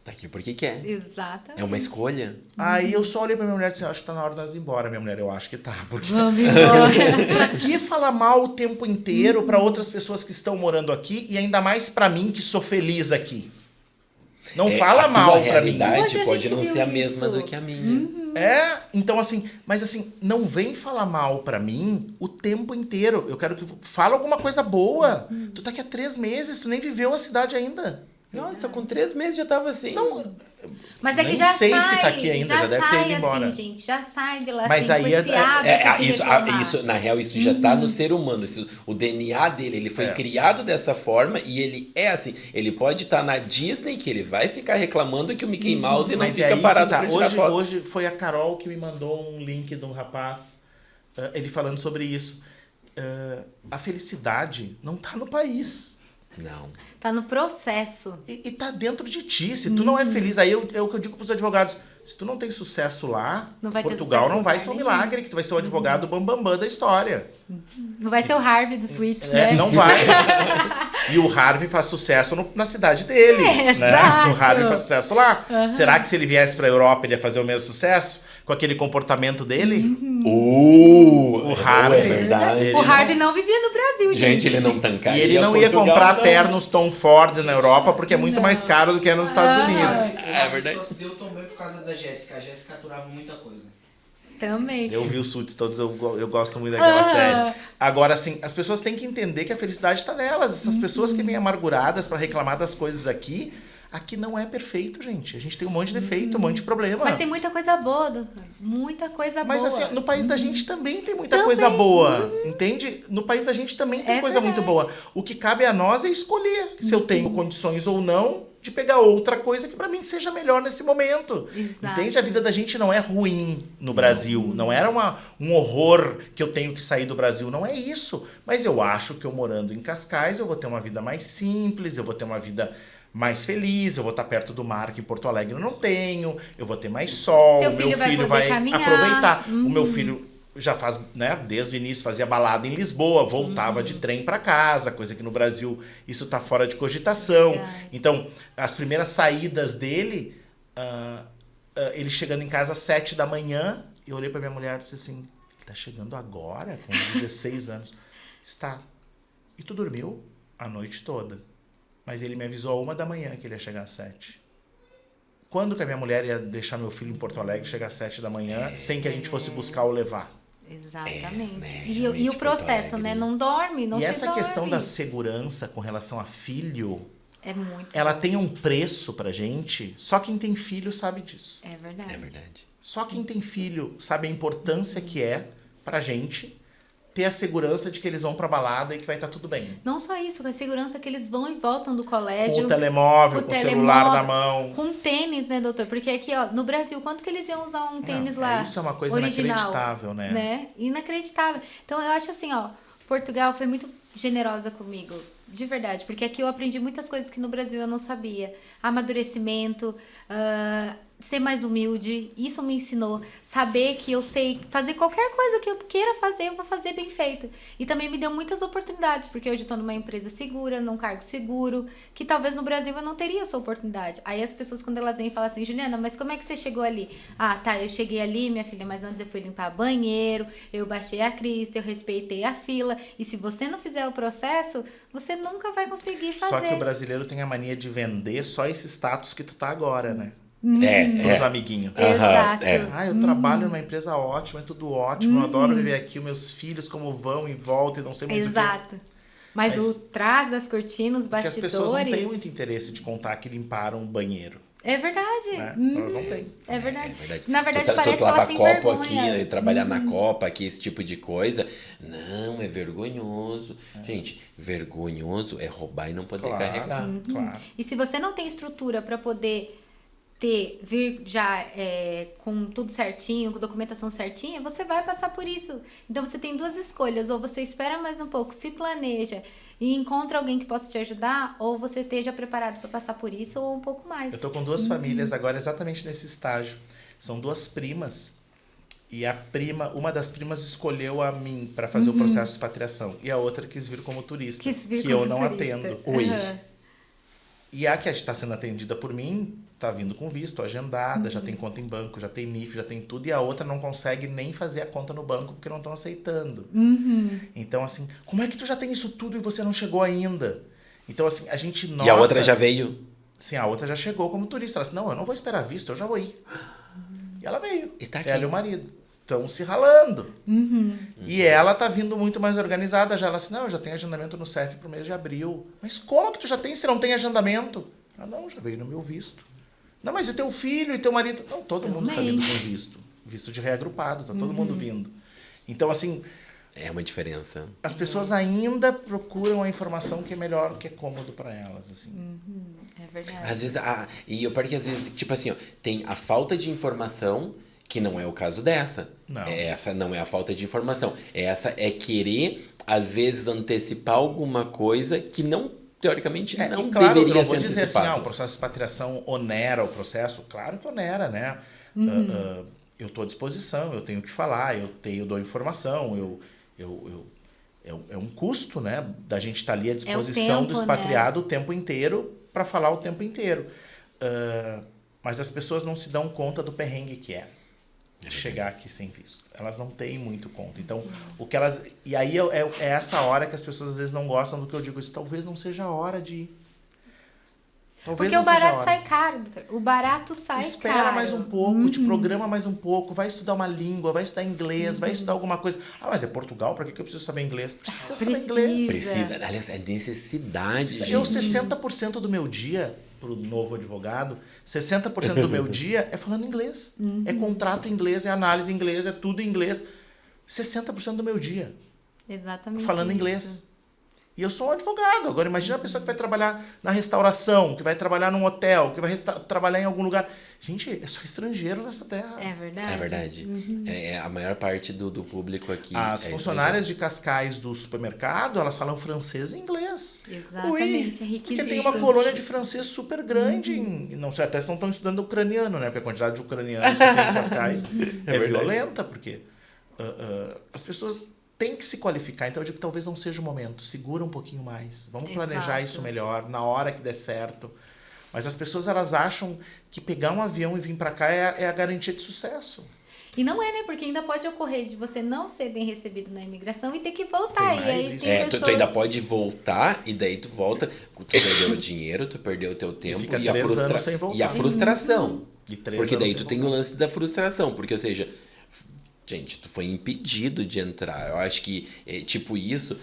Tá aqui porque quer. Exatamente. É uma escolha. Aí eu só olhei pra minha mulher e disse, acho que tá na hora de nós ir embora. Minha mulher, eu acho que tá. Porque... vamos embora. Pra que falar mal o tempo inteiro para outras pessoas que estão morando aqui e ainda mais para mim que sou feliz aqui? Não fala mal pra mim. A realidade Hoje a pode gente não viu ser a mesma isso. do que a minha. Então assim, mas assim, não vem falar mal pra mim o tempo inteiro. Eu quero que fala alguma coisa boa. Tu tá aqui há 3 meses, tu nem viveu a cidade ainda. Nossa, com 3 meses já tava assim. Não, Mas é que nem já sei sai, se tá aqui ainda, já deve ter sai ido embora. assim, gente, já sai de lá Mas assim, aí com esse hábito de reclamar. isso, na real, isso já tá no ser humano. O DNA dele, ele foi criado dessa forma e ele é assim. Ele pode estar na Disney, que ele vai ficar reclamando que o Mickey Mouse não fica parado pra tirar foto. Hoje foi a Carol que me mandou um link de um rapaz, ele falando sobre isso. a felicidade não tá no país. Não. Tá no processo. E tá dentro de ti. Se tu não é feliz, aí é o que eu digo pros advogados. Se tu não tem sucesso lá, Não vai ter Portugal sucesso não vai em ser um lugar nenhum. milagre, que tu vai ser o advogado bambambam da história. Não vai ser o Harvey dos suítes, né? Não vai. E o Harvey faz sucesso na cidade dele. Né? Exato. O Harvey faz sucesso lá. Será que se ele viesse pra Europa ele ia fazer o mesmo sucesso? Com aquele comportamento dele? O Harvey. É verdade. O Harvey não vivia no Brasil, gente. Gente, ele não tancaria. E ele não ia Portugal, comprar não. ternos Tom Ford na Europa porque é muito mais caro do que é nos Estados Unidos. É verdade. Só se deu tão bem por causa da Jéssica. A Jéssica aturava muita coisa. Também. Eu vi os Suits todos, eu gosto muito daquela série. Agora, assim, as pessoas têm que entender que a felicidade está nelas. Essas pessoas que vêm amarguradas para reclamar das coisas aqui não é perfeito, gente. A gente tem um monte de defeito, um monte de problema. Mas tem muita coisa boa, doutor. Muita coisa Mas boa. assim, no país da gente também tem muita Também. coisa boa, entende? No país da gente também tem É coisa muito verdade. boa. O que cabe a nós é escolher se eu tenho condições ou não de pegar outra coisa que pra mim seja melhor nesse momento. Exato. Entende? A vida da gente não é ruim no Brasil. Não era um horror que eu tenho que sair do Brasil. Não é isso. Mas eu acho que eu morando em Cascais, eu vou ter uma vida mais simples, eu vou ter uma vida mais feliz, eu vou estar perto do mar, que em Porto Alegre eu não tenho, eu vou ter mais sol, Teu meu filho vai filho poder vai caminhar. aproveitar. O meu filho já faz, né, desde o início fazia balada em Lisboa, voltava de trem para casa, coisa que no Brasil isso tá fora de cogitação. Verdade. Então, as primeiras saídas dele, ele chegando em casa às 7 da manhã, eu olhei para minha mulher e disse assim, ele tá chegando agora, com 16 anos. Está. E tu dormiu a noite toda. Mas ele me avisou a 1 da manhã que ele ia chegar às 7. Quando que a minha mulher ia deixar meu filho em Porto Alegre chegar às 7 da manhã sem que a gente fosse buscar ou levar? Exatamente. né, E realmente, o processo, Porto né? Alegre. Não dorme, não E se essa dorme. questão da segurança com relação a filho, É muito. ela tem um preço pra gente. Só quem tem filho sabe disso. É verdade. É verdade. Só quem tem filho sabe a importância que é pra gente ter a segurança de que eles vão pra balada e que vai estar tudo bem. Não só isso, com a segurança que eles vão e voltam do Com colégio. o telemóvel, com o celular na mão. Com tênis, né, doutor? Porque aqui, ó, no Brasil, quanto que eles iam usar um tênis Não, lá? isso é uma coisa original, inacreditável, né? Inacreditável. Então, eu acho assim, ó, Portugal foi muito generosa comigo. De verdade, porque aqui eu aprendi muitas coisas que no Brasil eu não sabia. Amadurecimento, ser mais humilde, isso me ensinou. Saber que eu sei fazer qualquer coisa que eu queira fazer, eu vou fazer bem feito. E também me deu muitas oportunidades, porque hoje eu tô numa empresa segura, num cargo seguro, que talvez no Brasil eu não teria essa oportunidade. Aí as pessoas, quando elas vêm, falam assim, Juliana, mas como é que você chegou ali? Ah, tá, eu cheguei ali, minha filha, mas antes eu fui limpar banheiro, eu baixei a crista, eu respeitei a fila. E se você não fizer o processo, você nunca vai conseguir fazer. Só que o brasileiro tem a mania de vender só esse status que tu tá agora, né? É. Os amiguinhos. Exato. é. Eu trabalho numa empresa ótima, é tudo ótimo, eu adoro viver aqui, os meus filhos como vão e voltam e não sei mais o que. Exato. Mas o trás das cortinas, os Porque as pessoas não têm bastidores... muito interesse de contar que limparam um banheiro. É verdade. Né? Elas não têm. É verdade. É verdade. Na verdade, tu parece que lava elas têm copo vergonha. aqui, trabalhar na Copa aqui, esse tipo de coisa. Não, é vergonhoso. Gente, vergonhoso é roubar e não poder carregar. Claro. E se você não tem estrutura para poder vir já com tudo certinho, com documentação certinha, você vai passar por isso. Então você tem duas escolhas, ou você espera mais um pouco, se planeja e encontra alguém que possa te ajudar, ou você esteja preparado para passar por isso ou um pouco mais. Eu tô com duas famílias agora exatamente nesse estágio. São duas primas. E uma das primas escolheu a mim para fazer o processo de expatriação. E a outra quis vir como turista, que eu não atendo. Ui. E a que está sendo atendida por mim tá vindo com visto, agendada, já tem conta em banco, já tem NIF, já tem tudo. E a outra não consegue nem fazer a conta no banco porque não estão aceitando. Então, assim, como é que tu já tem isso tudo e você não chegou ainda? Então, assim, a gente nota... E a outra já veio. Sim, a outra já chegou como turista. Ela disse, não, eu não vou esperar visto, eu já vou ir. E ela veio. E tá aqui. Ela e o marido. Estão se ralando. E ela tá vindo muito mais organizada. Já ela disse, não, eu já tenho agendamento no CEF pro mês de abril. Mas como que tu já tem se não tem agendamento? Ah, não, já veio no meu visto. Não, mas e teu filho e teu marido? Não, todo mundo tá vindo com visto. Visto de reagrupado, tá todo mundo vindo. Então, assim... É uma diferença. As pessoas ainda procuram a informação que é melhor, que é cômodo para elas, assim. É verdade. Às vezes, e eu parece que às vezes, tipo assim, ó, tem a falta de informação Que não é o caso dessa. Não. Essa não é a falta de informação. Essa é querer, às vezes, antecipar alguma coisa que não, teoricamente, não e claro, eu deveria não ser vou dizer assim, antecipado. o processo de expatriação onera o processo. Claro que onera, né? Eu estou à disposição, eu tenho que falar, eu dou informação, é um custo, né? Da gente estar ali à disposição tempo, do expatriado o tempo inteiro para falar o tempo inteiro. Mas as pessoas não se dão conta do perrengue que é chegar aqui sem visto. Elas não têm muito conta. Então, o que elas... E aí é essa hora que as pessoas às vezes não gostam do que eu digo. Isso talvez não seja a hora de ir. Talvez Porque não o seja a barato hora. sai caro, doutor. O barato sai Espera caro. mais um pouco, te programa mais um pouco, vai estudar uma língua, vai estudar inglês, vai estudar alguma coisa. Ah, mas é Portugal, pra que eu preciso saber inglês? Precisa saber inglês. Precisa. Aliás, é necessidade. Eu, 60% do meu dia, pro novo advogado, 60% do meu dia é falando inglês. É contrato em inglês, é análise em inglês, é tudo em inglês. 60% do meu dia Exatamente falando isso. inglês. E eu sou um advogado. Agora, imagina a pessoa que vai trabalhar na restauração, que vai trabalhar num hotel, que vai trabalhar em algum lugar. Gente, é só estrangeiro nessa terra. É verdade? É verdade. A maior parte do público aqui... As é funcionárias de Cascais do supermercado, elas falam francês e inglês. Exatamente, é requisito. Porque tem uma colônia de francês super grande. Não sei, até estão estudando ucraniano, né? Porque a quantidade de ucranianos que tem em Cascais é violenta, porque as pessoas têm que se qualificar. Então eu digo que talvez não seja o momento. Segura um pouquinho mais. Vamos planejar Exato. isso melhor, na hora que der certo. Mas as pessoas, elas acham que pegar um avião e vir para cá é a garantia de sucesso. E não é, né? Porque ainda pode ocorrer de você não ser bem recebido na imigração e ter que voltar. Tem E mais aí isso. tem Tu pessoas... ainda pode voltar e daí tu volta, tu perdeu o dinheiro, tu perdeu o teu tempo fica e a 3 anos sem voltar. e a frustração. E 3 Porque daí anos tu sem tem o lance da frustração, porque, ou seja, gente, tu foi impedido de entrar. Eu acho que, tipo isso,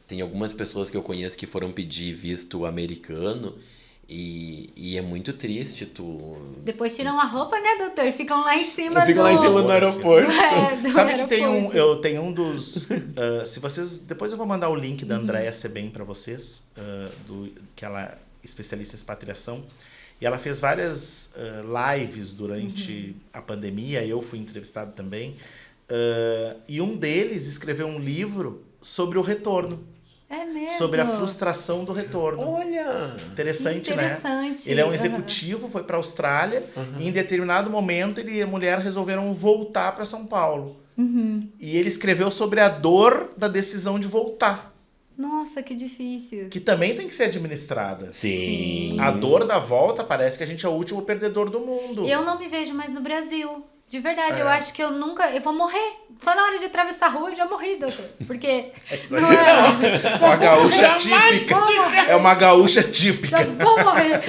tem algumas pessoas que eu conheço que foram pedir visto americano e é muito triste tu... Depois tiram a roupa, né, doutor? Ficam lá em cima Ficam lá em cima do aeroporto. do Sabe que aeroporto. eu tenho um dos... se vocês... Depois eu vou mandar o link da Andréa Sebem para vocês, que ela é especialista em expatriação. E ela fez várias lives durante a pandemia, eu fui entrevistado também. E um deles escreveu um livro sobre o retorno. É mesmo? Sobre a frustração do retorno. Olha! Interessante, Interessante. né? Ele é um executivo, foi para a Austrália, e em determinado momento ele e a mulher resolveram voltar para São Paulo. E ele escreveu sobre a dor da decisão de voltar, Nossa, que difícil. que também tem que ser administrada. Sim. A dor da volta parece que a gente é o último perdedor do mundo. Eu não me vejo mais no Brasil. De verdade, eu acho que eu vou morrer. Só na hora de atravessar a rua eu já morri, doutor. Porque não é... Uma gaúcha típica. vou morrer. É uma gaúcha típica. Já vou morrer.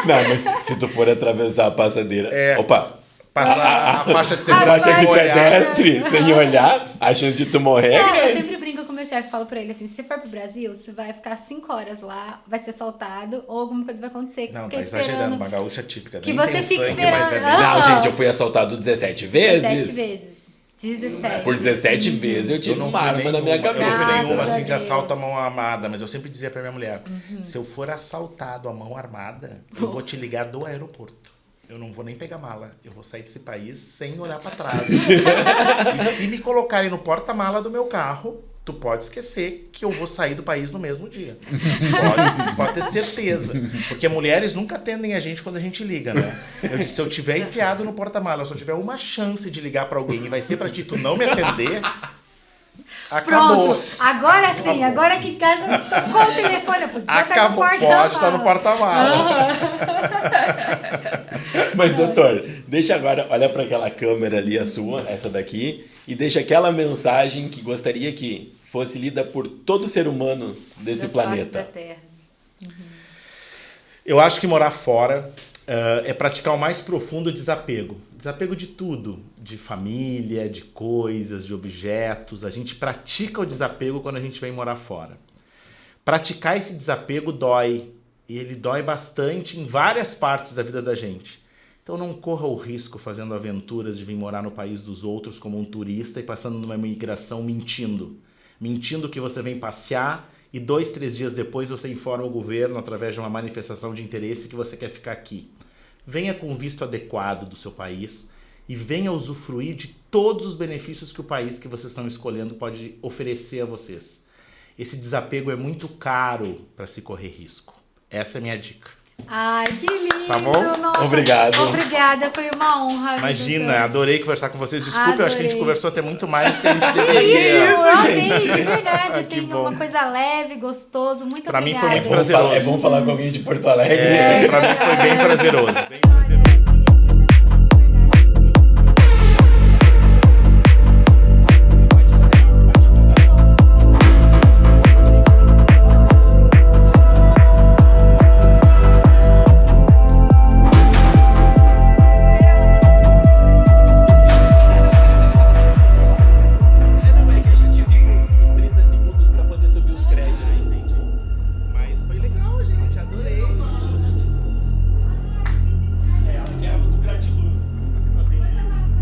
Não, mas se tu for atravessar a passadeira... Opa! Passar a faixa de A segurança faixa de sem olhar. pedestre, sem olhar, a chance de tu morrer é Eu grande. sempre brinco com o meu chefe, falo pra ele assim, se você for pro Brasil, você vai ficar 5 horas lá, vai ser assaltado ou alguma coisa vai acontecer. Não, Fica tá exagerando. esperando Uma gaúcha típica. que Nem você tem fique sangue, mas esperando. bem. Não, gente, eu fui assaltado 17 vezes. 17 vezes. 17. Por 17 vezes eu Eu tive não uma fui arma na minha nenhuma, eu não cabeça. fui nenhuma Graças assim a de assalto à Deus. mão armada, mas eu sempre dizia pra minha mulher, se eu for assaltado à mão armada, eu vou te ligar do aeroporto. Eu não vou nem pegar mala. Eu vou sair desse país sem olhar pra trás. E se me colocarem no porta-mala do meu carro, tu pode esquecer que eu vou sair do país no mesmo dia. Pode ter certeza. Porque mulheres nunca atendem a gente quando a gente liga, né? Eu disse, se eu tiver enfiado no porta-mala, se eu tiver uma chance de ligar pra alguém e vai ser pra ti tu não me atender, acabou. Pronto, agora sim, agora que em casa tocou o telefone, podia estar no Acabou. Pode estar no porta-mala. Mas, doutor, deixa agora, olha para aquela câmera ali, a sua, essa daqui, e deixa aquela mensagem que gostaria que fosse lida por todo ser humano desse da face planeta. da Terra. Eu acho que morar fora é praticar o mais profundo desapego. Desapego de tudo. De família, de coisas, de objetos. A gente pratica o desapego quando a gente vem morar fora. Praticar esse desapego dói. E ele dói bastante em várias partes da vida da gente. Então não corra o risco fazendo aventuras de vir morar no país dos outros como um turista e passando numa imigração mentindo. Mentindo que você vem passear e 2, 3 dias depois você informa o governo através de uma manifestação de interesse que você quer ficar aqui. Venha com o visto adequado do seu país e venha usufruir de todos os benefícios que o país que vocês estão escolhendo pode oferecer a vocês. Esse desapego é muito caro para se correr risco. Essa é a minha dica. Ai, que lindo! Tá bom? Nossa, Obrigado. Obrigada, foi uma honra. Imagina, Vitor. adorei conversar com vocês. Desculpa, eu acho que a gente Adorei. conversou até muito mais do que a gente Que deveria. isso, eu amei, de verdade, Que assim, bom. uma coisa leve, gostoso, muito Pra mim obrigada. foi muito prazeroso. É bom falar com alguém de Porto Alegre. Pra mim foi bem prazeroso. Bem prazeroso.